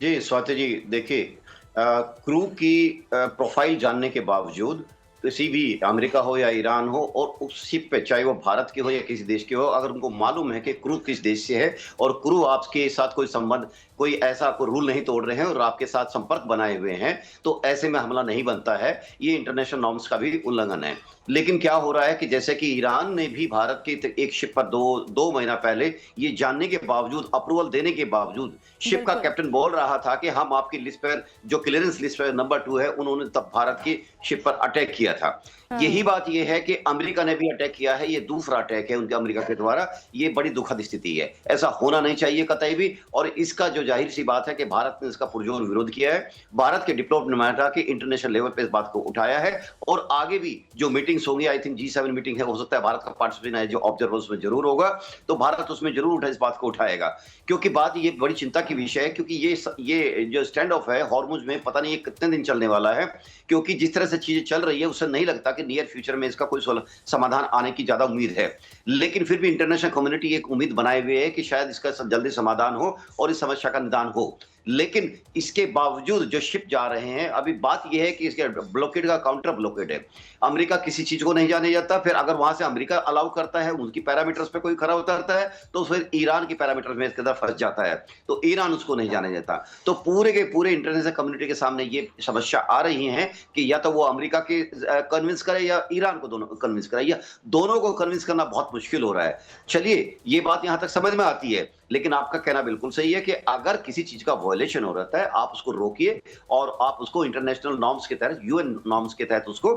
जी स्वाति जी, देखिए क्रू की प्रोफाइल जानने के बावजूद किसी भी अमेरिका हो या ईरान हो और उस शिप पे, चाहे वो भारत के हो या किसी देश के हो, अगर उनको मालूम है कि क्रू किस देश से है और क्रू आपके साथ कोई संबंध, कोई ऐसा कोई रूल नहीं तोड़ रहे हैं और आपके साथ संपर्क बनाए हुए हैं, तो ऐसे में हमला नहीं बनता है। ये इंटरनेशनल नॉर्म्स का भी उल्लंघन है। लेकिन क्या हो रहा है कि जैसे कि ईरान ने भी भारत की एक शिप पर दो महीना पहले ये जानने के बावजूद, अप्रूवल देने के बावजूद, शिप का कैप्टन बोल रहा था कि हम आपकी लिस्ट पर, जो क्लियरेंस लिस्ट पर नंबर 2 है, उन्होंने तब भारत की शिप पर अटैक किया था। यही बात ये है कि अमेरिका ने भी अटैक किया है। ये दूसरा अटैक है उनके, अमेरिका के द्वारा। ये बड़ी दुखद स्थिति है, ऐसा होना नहीं चाहिए कतई भी। और इसका जो जाहिर सी बात है कि भारत ने इसका पुरजोर विरोध किया है। भारत के डिप्लोमेट ने माना कि इंटरनेशनल लेवल पे इस बात को उठाया है और आगे भी जो मीटिंग्स होंगी, आई थिंक G7 मीटिंग है, हो सकता है भारत का पार्टिसिपेशन है, जो ऑब्जर्वर्स में जरूर होगा, तो भारत उसमें जरूर इस बात को उठाएगा। क्योंकि बात ये बड़ी चिंता की विषय है, क्योंकि ये जो स्टैंड ऑफ है हॉर्मुज में, पता नहीं ये कितने दिन चलने वाला है। क्योंकि जिस तरह से चीजें चल रही है उससे नहीं लगता कि नियर फ्यूचर में इसका कोई समाधान आने की ज्यादा उम्मीद है। लेकिन फिर भी इंटरनेशनल कम्युनिटी एक उम्मीद बनाए हुए है कि शायद इसका जल्दी समाधान हो और इस समस्या का निदान हो। लेकिन इसके बावजूद जो शिप जा रहे हैं, अभी बात यह है कि इसके ब्लॉकेड का काउंटर ब्लॉकेड है। अमेरिका किसी चीज को नहीं जाने जाता, फिर अगर वहां से अमेरिका अलाउ करता है, उनकी पैरामीटर्स पे कोई खरा उतरता है, तो फिर ईरान की पैरामीटर्स में इसके अंदर फंस जाता है, तो ईरान उसको नहीं जाने देता। तो पूरे के पूरे इंटरनेशनल कम्युनिटी के सामने ये समस्या आ रही है कि या तो वो अमेरिका के कन्विंस करे या ईरान को दोनों कन्विंस करे, या दोनों को कन्विंस करना बहुत मुश्किल हो रहा है। चलिए, ये बात यहां तक समझ में आती है। लेकिन आपका कहना बिल्कुल सही है कि अगर किसी चीज का वायलेशन हो रहा है, आप उसको रोकिए और आप उसको इंटरनेशनल नॉर्म्स के तहत, यूएन नॉर्म्स के तहत उसको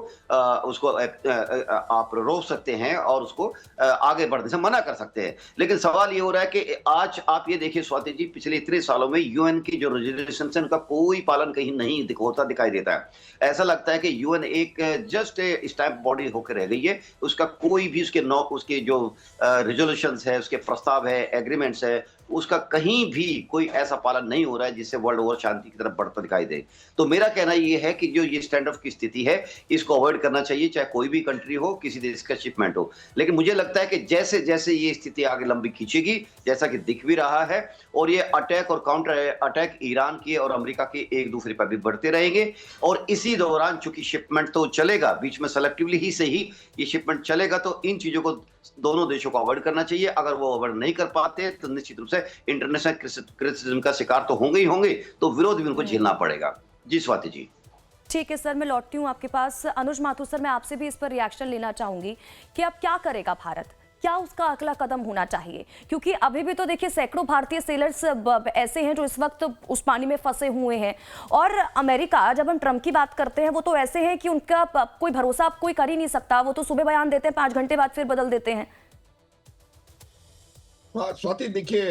आप रोक सकते हैं और उसको आगे बढ़ने से मना कर सकते हैं। लेकिन सवाल ये हो रहा है कि आज आप ये देखिए स्वाति जी, पिछले इतने सालों में यूएन की जो रेजोल्यूशन है उनका कोई पालन कहीं नहीं होता दिखाई देता है। ऐसा लगता है कि यूएन एक जस्ट स्टैम्प बॉडी होकर रह गई है। उसका कोई भी उसके जो रेजोल्यूशंस है, उसके प्रस्ताव है, एग्रीमेंट्स है, उसका कहीं भी कोई ऐसा पालन नहीं हो रहा है जिससे वर्ल्ड ओवर शांति की तरफ बढ़ता दिखाई दे। तो मेरा कहना यह है कि जो ये स्टैंड ऑफ की स्थिति है, इसको अवॉइड करना चाहिए, चाहे कोई भी कंट्री हो, किसी देश का शिपमेंट हो। लेकिन मुझे लगता है कि जैसे जैसे ये स्थिति आगे लंबी खींचेगी, जैसा कि दिख भी रहा है, और ये अटैक और काउंटर अटैक ईरान के और अमेरिका के एक दूसरे पर भी बढ़ते रहेंगे, और इसी दौरान चूंकि शिपमेंट तो चलेगा, बीच में सेलेक्टिवली ही सही ये शिपमेंट चलेगा, तो इन चीजों को दोनों देशों को अवॉइड करना चाहिए। अगर वो अवॉइड नहीं कर पाते तो निश्चित रूप से इंटरनेशनल क्रिटिसिज्म का शिकार तो होंगे ही होंगे, तो विरोध भी उनको झेलना पड़ेगा। जी स्वाति जी। ठीक है सर, मैं लौटती हूँ आपके पास। अनुज माथुर सर, मैं आपसे भी इस पर रिएक्शन लेना चाहूंगी कि अब क्या करेगा भारत, क्या उसका अगला कदम होना चाहिए? क्योंकि अभी भी तो देखिए सैकड़ों भारतीय सेलर्स ऐसे हैं जो इस वक्त उस पानी में फंसे हुए हैं, और अमेरिका, जब हम ट्रंप की बात करते हैं, वो तो ऐसे हैं कि उनका कोई भरोसा आप कोई कर ही नहीं सकता। वो तो सुबह बयान देते हैं, 5 घंटे बाद फिर बदल देते हैं। हाँ स्वाति, देखिए,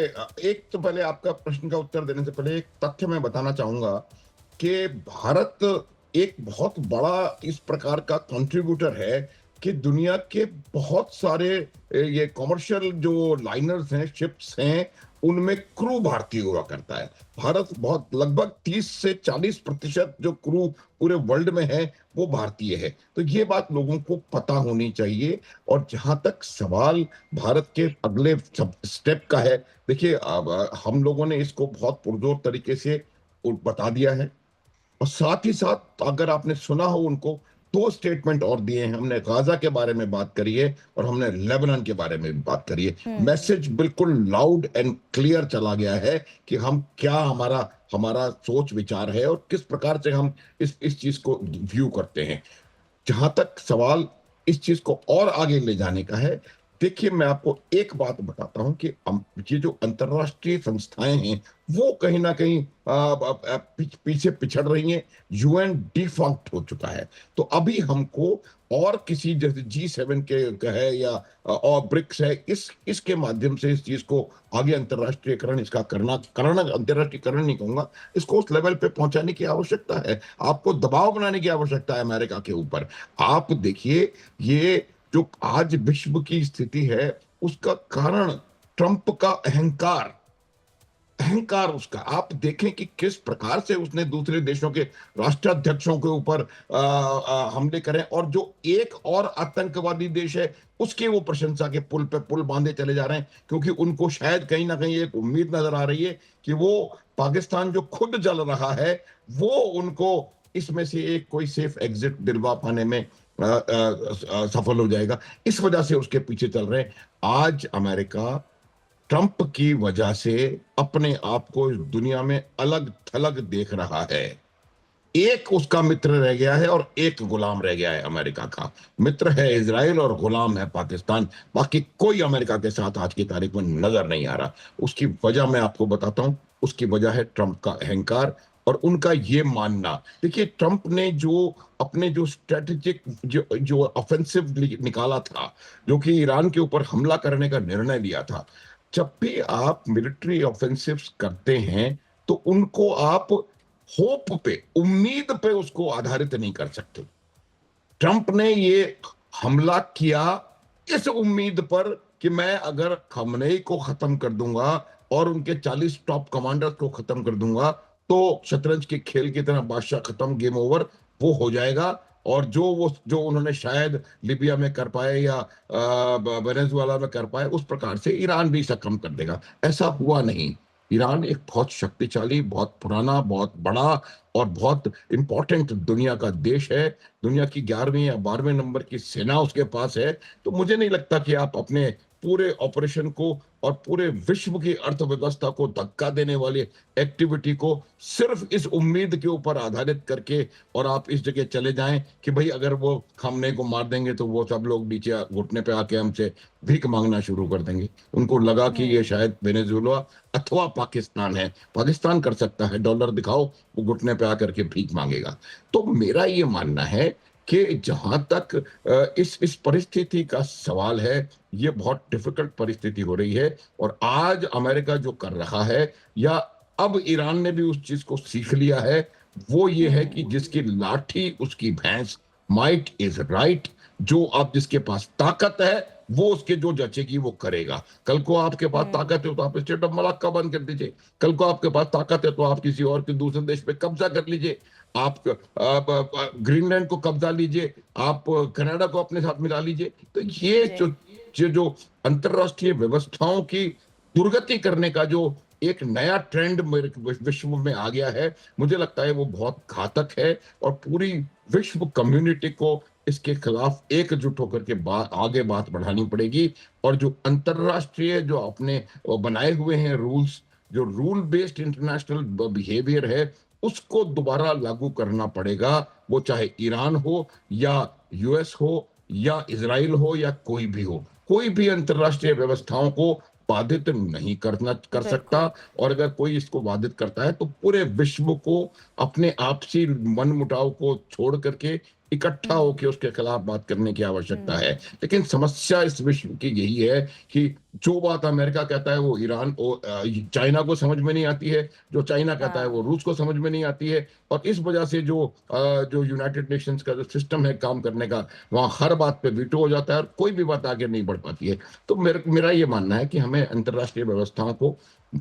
एक तो पहले आपका प्रश्न का उत्तर देने से पहले एक तथ्य मैं बताना चाहूंगा कि भारत एक बहुत बड़ा इस प्रकार का कंट्रीब्यूटर है कि दुनिया के बहुत सारे ये कमर्शियल जो लाइनर्स हैं, शिप्स हैं, उनमें क्रू भारतीय हुआ करता है। भारत बहुत लगभग 30 से 40% जो क्रू पूरे वर्ल्ड में है वो भारतीय है। तो ये बात लोगों को पता होनी चाहिए। और जहां तक सवाल भारत के अगले स्टेप का है, देखिए हम लोगों ने इसको बहुत पुरजोर तरीके से बता दिया है, और साथ ही साथ अगर आपने सुना हो, उनको 2 स्टेटमेंट और दिए हैं। हमने गाजा के बारे में बात करी है और हमने लेबनान के बारे में बात करी है। मैसेज बिल्कुल लाउड एंड क्लियर चला गया है कि हम क्या, हमारा सोच विचार है और किस प्रकार से हम इस चीज को व्यू करते हैं। जहां तक सवाल इस चीज को और आगे ले जाने का है, देखिए, मैं आपको एक बात बताता हूं कि ये जो अंतर्राष्ट्रीय संस्थाएं हैं वो कहीं ना कहीं पीछे पिछड़ रही हैं। यूएन डिफंक्ट हो चुका है। तो अभी हमको और किसी जैसे G7 के है या और ब्रिक्स है, इसके माध्यम से इस चीज को आगे अंतर्राष्ट्रीयकरण इसका करना अंतर्राष्ट्रीयकरण नहीं कहूंगा, इसको उस लेवल पे पहुंचाने की आवश्यकता है। आपको दबाव बनाने की आवश्यकता है अमेरिका के ऊपर। आप देखिए, ये जो आज विश्व की स्थिति है उसका कारण ट्रंप का अहंकार उसका। आप देखें कि किस प्रकार से उसने दूसरे देशों के राष्ट्राध्यक्षों के ऊपर हमले करें, और जो एक और आतंकवादी देश है उसके वो प्रशंसा के पुल पे पुल बांधे चले जा रहे हैं, क्योंकि उनको शायद कहीं ना कहीं एक उम्मीद नजर आ रही है कि वो पाकिस्तान जो खुद जल रहा है वो उनको इसमें से एक कोई सेफ एग्जिट दिलवा पाने में सफल हो जाएगा। इस वजह से उसके पीछे चल रहे हैं। आज अमेरिका ट्रंप की वजह से अपने आप को इस दुनिया में अलग थलग देख रहा है। एक उसका मित्र रह गया है और एक गुलाम रह गया है। अमेरिका का मित्र है इजराइल और गुलाम है पाकिस्तान। बाकी कोई अमेरिका के साथ आज की तारीख में नजर नहीं आ रहा। उसकी वजह मैं आपको बताता हूं। उसकी वजह है ट्रंप का अहंकार और उनका ये मानना। देखिए, ट्रंप ने जो अपने जो स्ट्रेटेजिक जो ऑफेंसिव निकाला था, जो कि ईरान के ऊपर हमला करने का निर्णय लिया था। जब भी आप मिलिट्री ऑफेंसिव करते हैं तो उनको आप होप पे, उम्मीद पे उसको आधारित नहीं कर सकते। ट्रंप ने ये हमला किया इस उम्मीद पर कि मैं अगर खमेनी को खत्म कर दूंगा और उनके 40 टॉप कमांडर्स को खत्म कर दूंगा तो शतरंज के खेल की तरह बादशाह खत्म, गेम ओवर वो हो जाएगा। और जो उन्होंने शायद लिबिया में कर पाए या वेनेजुएला में कर पाए, उस प्रकार से ईरान भी सकम कर देगा। ऐसा हुआ नहीं। ईरान एक बहुत शक्तिशाली, बहुत पुराना, बहुत बड़ा और बहुत इंपॉर्टेंट दुनिया का देश है। दुनिया की 11वीं या 12वें नंबर की सेना उसके पास है। तो मुझे नहीं लगता कि आप अपने पूरे ऑपरेशन को और पूरे विश्व की अर्थव्यवस्था को धक्का देने वाली एक्टिविटी को सिर्फ इस उम्मीद के ऊपर आधारित करके और आप इस जगह चले जाएं कि भाई अगर वो खमेनी को मार देंगे तो वो सब लोग नीचे घुटने पे आके हमसे भीख मांगना शुरू कर देंगे। उनको लगा कि ये शायद वेनेजुएला अथवा पाकिस्तान है। पाकिस्तान कर सकता है, डॉलर दिखाओ, वो घुटने पे आकर के भीख मांगेगा। तो मेरा ये मानना है कि जहां तक इस परिस्थिति का सवाल है, ये बहुत डिफिकल्ट परिस्थिति हो रही है। और आज अमेरिका जो कर रहा है, या अब ईरान ने भी उस चीज को सीख लिया है, वो ये है कि जिसकी लाठी उसकी भैंस, माइट इज राइट। जो आप जिसके पास ताकत है वो उसके जो जचेगी वो करेगा। कल को आपके पास ताकत है तो आप स्टेट ऑफ मलाक्का बंद कर दीजिए। कल को आपके पास ताकत है तो आप किसी और के दूसरे देश पे कब्जा कर लीजिए। आप ग्रीनलैंड को कब्जा लीजिए, आप कनाडा को अपने साथ मिला लीजिए। तो ये जो अंतरराष्ट्रीय व्यवस्थाओं की दुर्गति करने का जो एक नया ट्रेंड मेरे विश्व में आ गया है, मुझे लगता है वो बहुत घातक है। और पूरी विश्व कम्युनिटी को इसके खिलाफ एकजुट होकर के आगे बात बढ़ानी पड़ेगी। और जो अंतरराष्ट्रीय जो अपने बनाए हुए हैं रूल्स, जो रूल बेस्ड इंटरनेशनल बिहेवियर है, उसको दोबारा लागू करना पड़ेगा। वो चाहे ईरान हो या यूएस हो या इजराइल हो या कोई भी हो। कोई भी अंतरराष्ट्रीय व्यवस्थाओं को बाधित नहीं कर सकता। और अगर कोई इसको बाधित करता है तो पूरे विश्व को अपने आपसी मनमुटाव को छोड़ करके इकट्ठा होकर उसके खिलाफ बात करने की आवश्यकता है। लेकिन समस्या इस विश्व की यही है कि जो बात अमेरिका कहता है वो ईरान चाइना को समझ में नहीं आती है, जो चाइना कहता है वो रूस को समझ में नहीं आती है। और इस वजह से जो यूनाइटेड नेशंस का जो सिस्टम है काम करने का, वहां हर बात पे वीटो हो जाता है और कोई भी बात आगे नहीं बढ़ पाती है। तो मेरा ये मानना है कि हमें अंतरराष्ट्रीय व्यवस्थाओं को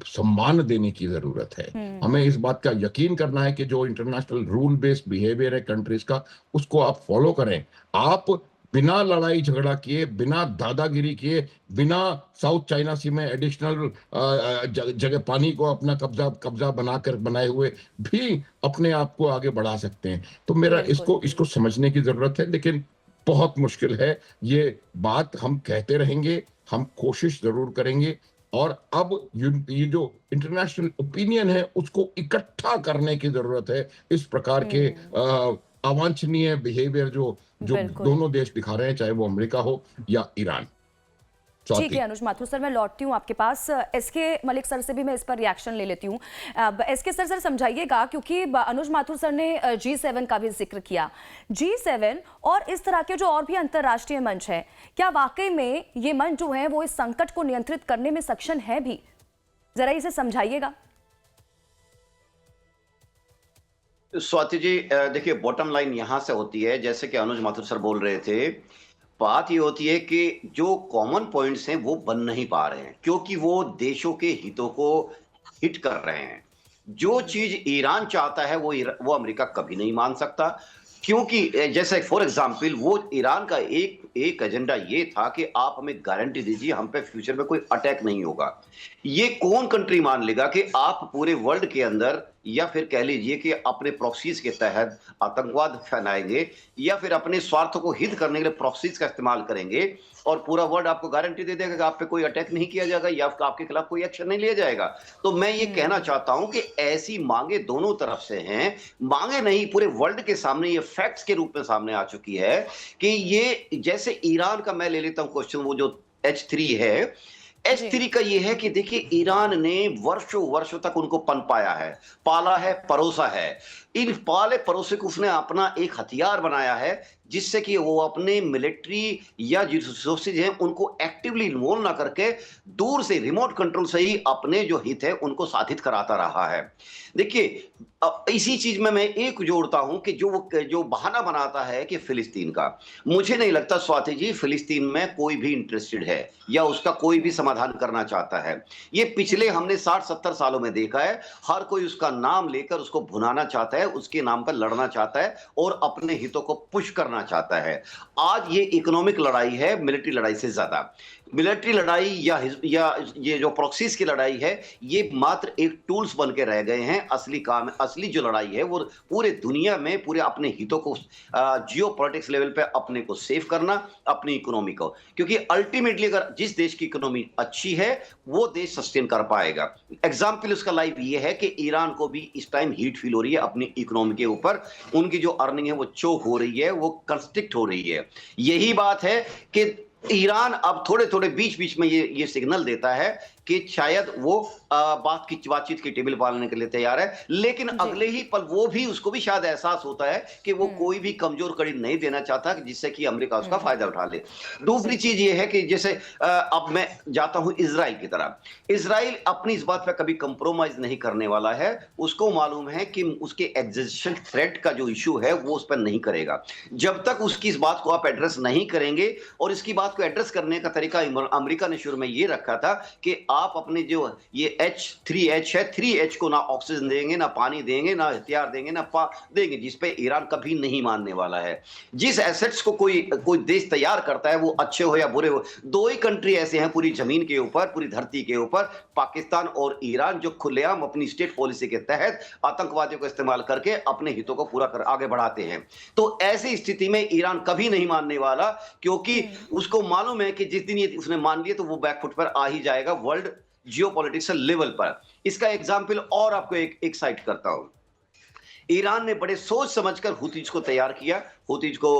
सम्मान देने की जरूरत है। हमें इस बात का यकीन करना है कि जो इंटरनेशनल रूल बेस्ड बिहेवियर है कंट्रीज का, उसको आप फॉलो करें। आप बिना लड़ाई झगड़ा किए, बिना दादागिरी किए, बिना साउथ चाइना सी में एडिशनल जगह पानी को अपना कब्जा बनाए हुए भी अपने आप को आगे बढ़ा सकते हैं। तो मेरा इसको समझने की जरूरत है। लेकिन बहुत मुश्किल है। ये बात हम कहते रहेंगे, हम कोशिश जरूर करेंगे। और अब ये जो इंटरनेशनल ओपिनियन है उसको इकट्ठा करने की जरूरत है। इस प्रकार के अवांछनीय बिहेवियर जो दोनों देश दिखा रहे हैं, चाहे वो अमेरिका हो या ईरान। ठीक है अनुज माथुर सर, मैं लौटती हूँ आपके पास। एसके मलिक सर से भी मैं इस पर रिएक्शन ले लेती हूँ। एसके सर समझाइएगा, क्योंकि अनुज माथुर सर ने G7 का भी जिक्र किया। G7 और इस तरह के जो और भी अंतर्राष्ट्रीय मंच है, क्या वाकई में ये मंच जो है वो इस संकट को नियंत्रित करने में सक्षम है भी? जरा इसे समझाइएगा। स्वाति जी, देखिए बॉटम लाइन यहां से होती है, जैसे कि अनुज माथुर सर बोल रहे थे, बात ये होती है कि जो कॉमन पॉइंट्स हैं वो बन नहीं पा रहे हैं, क्योंकि वो देशों के हितों को हिट कर रहे हैं। जो चीज ईरान चाहता है वो अमेरिका कभी नहीं मान सकता, क्योंकि जैसे फॉर एग्जांपल वो ईरान का एक एजेंडा ये था कि आप हमें गारंटी दीजिए हम पे फ्यूचर में कोई अटैक नहीं होगा। ये कौन कंट्री मान लेगा कि आप पूरे वर्ल्ड के अंदर, या फिर कह लीजिए कि अपने प्रॉक्सीज के तहत आतंकवाद फैलाएंगे, या फिर अपने स्वार्थों को हित करने के लिए प्रॉक्सीज का इस्तेमाल करेंगे, और पूरा वर्ल्ड आपको गारंटी दे देगा कि आप पे कोई अटैक नहीं किया जाएगा या आपके खिलाफ कोई एक्शन नहीं लिया जाएगा। तो मैं ये कहना चाहता हूं कि ऐसी मांगे दोनों तरफ से हैं, मांगे नहीं, पूरे वर्ल्ड के सामने ये फैक्ट्स के रूप में सामने आ चुकी है कि ये, जैसे ईरान का मैं ले लेता हूं क्वेश्चन, वो जो H3 है, H3 का ये है कि देखिए ईरान ने वर्षों वर्षों तक उनको पनपाया है, पाला है, परोसा है। इन पाले परोसे को उसने अपना एक हथियार बनाया है, जिससे कि वो अपने मिलिट्री या जो रिसोर्सेज हैं उनको एक्टिवली इन्वॉल्व ना करके दूर से रिमोट कंट्रोल से ही अपने जो हित है उनको साधित कराता रहा है। देखिए इसी चीज में मैं एक जोड़ता हूं कि जो बहाना बनाता है कि फिलिस्तीन का, मुझे नहीं लगता स्वाति जी फिलिस्तीन में कोई भी इंटरेस्टेड है या उसका कोई भी समाधान करना चाहता है। ये पिछले हमने 60-70 सालों में देखा है, हर कोई उसका नाम लेकर उसको भुनाना चाहता है, उसके नाम पर लड़ना चाहता है और अपने हितों को पुश करना चाहता है। आज ये इकोनॉमिक लड़ाई है मिलिट्री लड़ाई से ज्यादा। मिलिट्री लड़ाई या ये जो प्रॉक्सीज की लड़ाई है, ये मात्र एक टूल्स बन के रह गए हैं। असली काम, असली जो लड़ाई है वो पूरे दुनिया में पूरे अपने हितों को जियो पॉलिटिक्स लेवल पे अपने को सेव करना, अपनी इकोनॉमी को, क्योंकि अल्टीमेटली अगर जिस देश की इकोनॉमी अच्छी है वो देश सस्टेन कर पाएगा। एग्जाम्पल उसका लाइव ये है कि ईरान को भी इस टाइम हीट फील हो रही है अपनी इकोनॉमी के ऊपर, उनकी जो अर्निंग है वो चोक हो रही है, वो कंस्ट्रिक्ट हो रही है। यही बात है कि ईरान अब थोड़े थोड़े बीच बीच में ये सिग्नल देता है कि शायद वो बातचीत की टेबल पालने के लिए तैयार है, लेकिन अगले ही पल वो भी, उसको भी शायद एहसास होता है कि वो कोई भी कमजोर कड़ी नहीं देना चाहता जिससे कि अमेरिका उसका फायदा उठा ले। दूसरी चीज ये है कि जैसे अब मैं जाता हूं इजराइल की तरफ। इजराइल अपनी इस बात पर कभी कंप्रोमाइज नहीं करने वाला है। उसको मालूम है कि उसके एग्जिस्टेंशियल थ्रेट का जो इशू है वो उस पर नहीं करेगा। जब तक उसकी इस बात को आप एड्रेस नहीं करेंगे, और इसकी बात को एड्रेस करने का तरीका अमेरिका ने शुरू में ये रखा था कि आप अपने जो ये H3H है, 3H को ना ऑक्सीजन देंगे, ना पानी देंगे, ना हथियार देंगे, ना देंगे, जिस पे ईरान कभी नहीं मानने वाला है। जिस एसेट्स को कोई देश तैयार करता है, वो अच्छे हो या बुरे हो, दो ही कंट्री ऐसे हैं पूरी जमीन के ऊपर, पूरी धरती के ऊपर, पाकिस्तान और ईरान, जो खुलेआम अपनी स्टेट पॉलिसी के तहत आतंकवादियों का इस्तेमाल करके अपने हितों को पूरा कर आगे बढ़ाते हैं। तो ऐसी स्थिति में ईरान कभी नहीं मानने वाला, क्योंकि उसको मालूम है कि जिस दिन ये उसने मान लिया तो वो बैकफुट पर आ ही जाएगा वर्ल्ड जियोपॉलिटिक्सल लेवल पर। इसका एग्जाम्पल और आपको एक साइट करता हूं। ईरान ने बड़े सोच समझकर हुतीज को तैयार किया, हुतीज को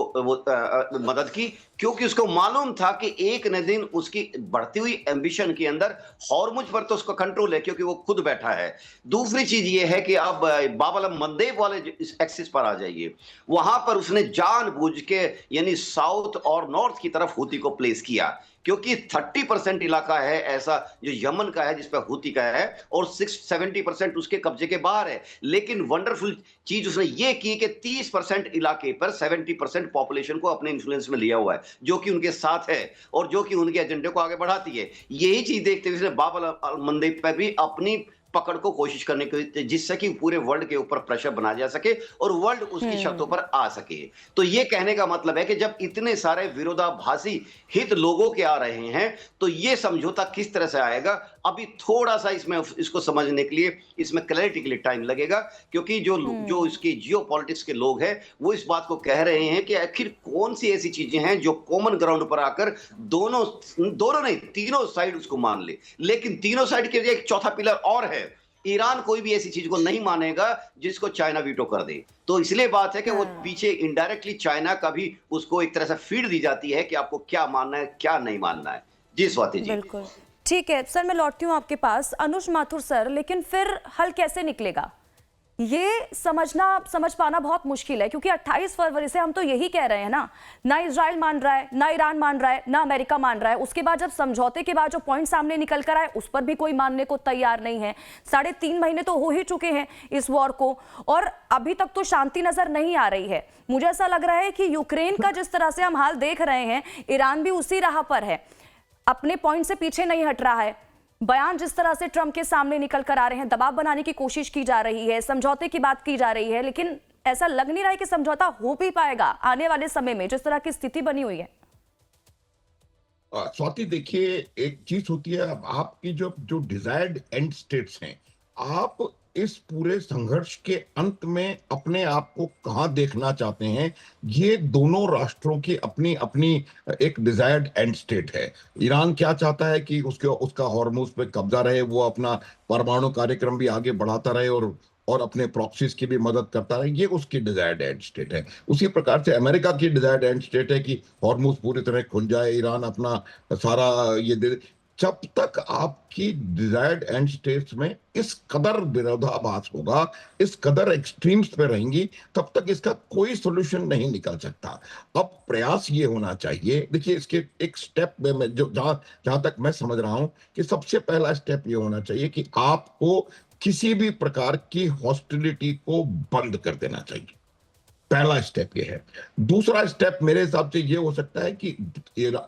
मदद की, क्योंकि उसको मालूम था कि एक न दिन उसकी बढ़ती हुई एम्बिशन के अंदर हॉर्मुज पर तो उसका कंट्रोल है, क्योंकि वो खुद बैठा है। दूसरी चीज ये है कि अब बाबल मंदेब वाले इस एक्सिस पर आ जाइए, वहां पर उसने जानबूझ के यानी साउथ और नॉर्थ की तरफ हुती को प्लेस किया, क्योंकि 30% इलाका है ऐसा जो यमन का है जिस पर हुती का है, और 70% उसके कब्जे के बाहर है। लेकिन वंडरफुल चीज उसने ये की कि 30% इलाके पर 70% पॉपुलेशन को अपने इन्फ्लुएंस में लिया हुआ है, जो कि उनके साथ है और जो कि उनके एजेंडे को आगे बढ़ाती है। यही चीज देखते हुए उसने बाब अल मंदेब पर भी अपनी पकड़ को कोशिश करने की, जिससे कि पूरे वर्ल्ड के ऊपर प्रेशर बना जा सके और वर्ल्ड उसकी शर्तों पर आ सके। तो ये कहने का मतलब है कि जब इतने सारे विरोधाभासी हित लोगों के आ रहे हैं, तो ये समझौता किस तरह से आएगा, अभी थोड़ा सा इसको समझने के लिए, इसमें क्लैरिटी के लिए टाइम लगेगा, क्योंकि जो इसके जियोपॉलिटिक्स के लोग हैं वो इस बात को कह रहे हैं कि आखिर कौन सी ऐसी चीजें हैं जो कॉमन ग्राउंड पर आकर दोनों नहीं, तीनों साइड उसको मान ले। लेकिन तीनों साइड के लिए एक चौथा पिलर और है, ईरान कोई भी ऐसी चीज को नहीं मानेगा जिसको चाइना वीटो कर दे। तो इसलिए बात है कि वो पीछे इनडायरेक्टली चाइना का भी उसको एक तरह से फीड दी जाती है कि आपको क्या मानना है क्या नहीं मानना है। जी स्वाति जी। बिल्कुल ठीक है सर, मैं लौटती हूँ आपके पास। अनुज माथुर सर, लेकिन फिर हल कैसे निकलेगा ये समझ पाना बहुत मुश्किल है, क्योंकि 28 फरवरी से हम तो यही कह रहे हैं ना इजराइल मान रहा है, ना ईरान मान रहा है, ना अमेरिका मान रहा है। उसके बाद जब समझौते के बाद जो पॉइंट सामने निकल कर आए उस पर भी कोई मानने को तैयार नहीं है। 3.5 महीने तो हो ही चुके हैं इस वॉर को, और अभी तक तो शांति नजर नहीं आ रही है। मुझे ऐसा लग रहा है कि यूक्रेन का जिस तरह से हम हाल देख रहे हैं, ईरान भी उसी राह पर है, अपने पॉइंट से पीछे नहीं हट रहा है। बयान जिस तरह से ट्रंप के सामने निकल कर आ रहे हैं, दबाव बनाने की कोशिश की जा रही है, समझौते की बात की जा रही है, लेकिन ऐसा लग नहीं रहा है कि समझौता हो भी पाएगा आने वाले समय में, जिस तरह की स्थिति बनी हुई है। स्वाति देखिए, एक चीज होती है, आपकी जो डिजायर्ड एंड स्टेट्स हैं, आप इस पूरे संघर्ष के अंत में अपने आप को कहां देखना चाहते हैं, ये दोनों राष्ट्रों की अपनी अपनी एक डिजायर्ड एंड स्टेट है। ईरान क्या चाहता है कि उसका हॉर्मुज पे कब्जा रहे, वो अपना परमाणु कार्यक्रम भी आगे बढ़ाता रहे और अपने प्रॉक्सीज की भी मदद करता रहे, ये उसकी डिजायर्ड एंड स्टेट है। उसी प्रकार से अमेरिका की डिजायर्ड एंड स्टेट है कि हॉर्मुज पूरी तरह खुल जाए, ईरान अपना सारा ये दे। जब तक आपकी डिजायर्ड एंड स्टेट्स में इस कदर विरोधाभास होगा, इस कदर एक्सट्रीम्स पे रहेंगी, तब तक इसका कोई सोल्यूशन नहीं निकल सकता। अब प्रयास ये होना चाहिए, देखिए इसके एक स्टेप में मैं जहां तक मैं समझ रहा हूं कि सबसे पहला स्टेप ये होना चाहिए कि आपको किसी भी प्रकार की हॉस्टिलिटी को बंद कर देना चाहिए। पहला स्टेप ये है। दूसरा स्टेप मेरे हिसाब से ये हो सकता है कि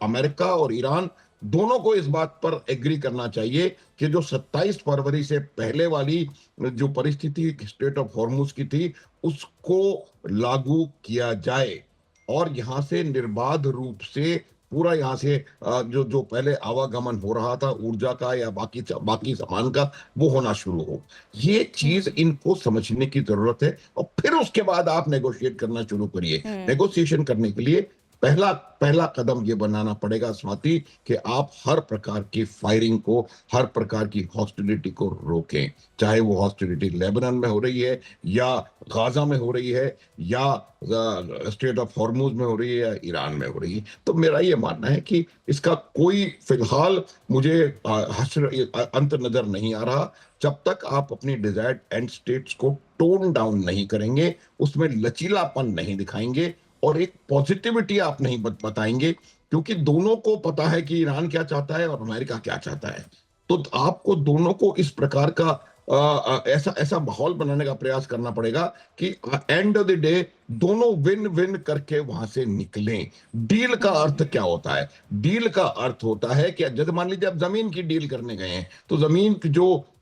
अमेरिका और ईरान दोनों को इस बात पर एग्री करना चाहिए कि जो 27 फरवरी से पहले वाली जो परिस्थिति स्टेट ऑफ हॉर्मुज की थी, उसको लागू किया जाए और यहां से निर्बाध रूप से पूरा यहां से जो पहले आवागमन हो रहा था ऊर्जा का या बाकी सामान का, वो होना शुरू हो। ये चीज इनको समझने की जरूरत है, और फिर उसके बाद आप नेगोशिएट करना शुरू करिए। नेगोशिएशन करने के लिए पहला कदम ये बनाना पड़ेगा स्वाति कि आप हर प्रकार की फायरिंग को, हर प्रकार की हॉस्टिलिटी को रोकें, चाहे वो हॉस्टिलिटी लेबनान में हो रही है या गाजा में हो रही है या स्टेट ऑफ हॉर्मुज में हो रही है या ईरान में हो रही है। तो मेरा ये मानना है कि इसका कोई फिलहाल मुझे अंत नजर नहीं आ रहा, जब तक आप अपनी डिजायर्ड एंड स्टेट्स को टोन डाउन नहीं करेंगे, उसमें लचीलापन नहीं दिखाएंगे और एक पॉजिटिविटी आप नहीं बताएंगे, क्योंकि दोनों को पता है कि ईरान क्या चाहता है और अमेरिका क्या चाहता है। तो आपको दोनों को इस प्रकार का ऐसा माहौल बनाने का प्रयास करना पड़ेगा कि एंड ऑफ द डे दोनों विन विन करके वहां से निकलें। डील का अर्थ क्या होता है? डील का अर्थ होता है कि जैसे मान लीजिए आप जमीन की डील करने गए हैं, तो जमीन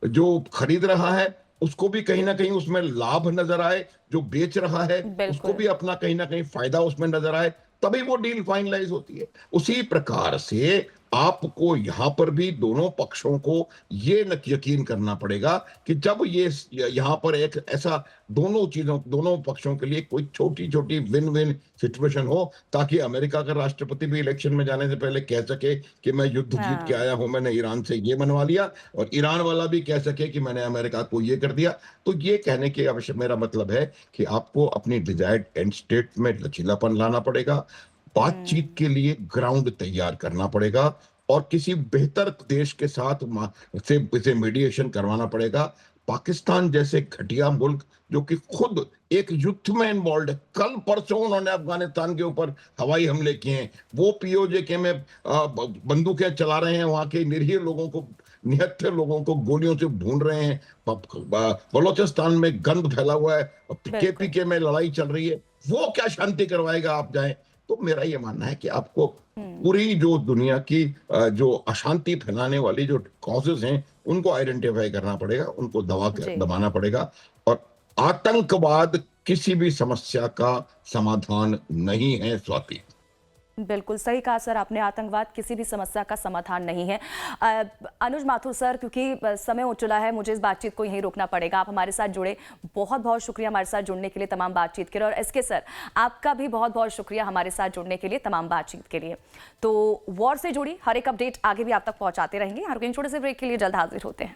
जो खरीद रहा है उसको भी कहीं ना कहीं उसमें लाभ नजर आए, जो बेच रहा है उसको भी अपना कहीं ना कहीं फायदा उसमें नजर आए, तभी वो डील फाइनलाइज होती है। उसी प्रकार से आपको यहां पर भी दोनों पक्षों को ये यकीन करना पड़ेगा कि जब ये यहां पर एक ऐसा दोनों पक्षों के लिए कोई छोटी छोटी विन विन सिचुएशन हो, ताकि अमेरिका का राष्ट्रपति भी इलेक्शन में जाने से पहले कह सके कि मैं युद्ध जीत के आया हूं, मैंने ईरान से ये मनवा लिया, और ईरान वाला भी कह सके कि मैंने अमेरिका को ये कर दिया। तो ये कहने के मेरा मतलब है कि आपको अपनी डिजायर्ड एंड स्टेट में लचीलापन लाना पड़ेगा, बातचीत के लिए ग्राउंड तैयार करना पड़ेगा और किसी बेहतर देश के साथ इसे मीडिएशन करवाना पड़ेगा। पाकिस्तान जैसे घटिया मुल्क जो कि खुद एक युद्ध में इन्वॉल्व है, कल परसों उन्होंने अफगानिस्तान के ऊपर हवाई हमले किए हैं, वो पीओजे में बंदूकें चला रहे हैं, वहां के निरीह लोगों को, निहत्थे लोगों को गोलियों से भून रहे हैं, बलोचिस्तान में गंद फैला हुआ है, केपीके में लड़ाई चल रही है, वो क्या शांति करवाएगा आप जाएं? तो मेरा ये मानना है कि आपको पूरी जो दुनिया की जो अशांति फैलाने वाली जो कॉजेज हैं उनको आइडेंटिफाई करना पड़ेगा, उनको दबाना पड़ेगा, और आतंकवाद किसी भी समस्या का समाधान नहीं है स्वाति। बिल्कुल सही कहा सर आपने, आतंकवाद किसी भी समस्या का समाधान नहीं है। अनुज माथुर सर, क्योंकि समय हो चला है, मुझे इस बातचीत को यहीं रोकना पड़ेगा। आप हमारे साथ जुड़े, बहुत बहुत शुक्रिया हमारे साथ जुड़ने के लिए, तमाम बातचीत के लिए। और एसके सर, आपका भी बहुत बहुत शुक्रिया हमारे साथ जुड़ने के लिए, तमाम बातचीत के लिए। तो वॉर से जुड़ी हर एक अपडेट आगे भी आप तक पहुंचाते रहेंगे। हर छोटे से ब्रेक के लिए जल्द हाजिर होते हैं।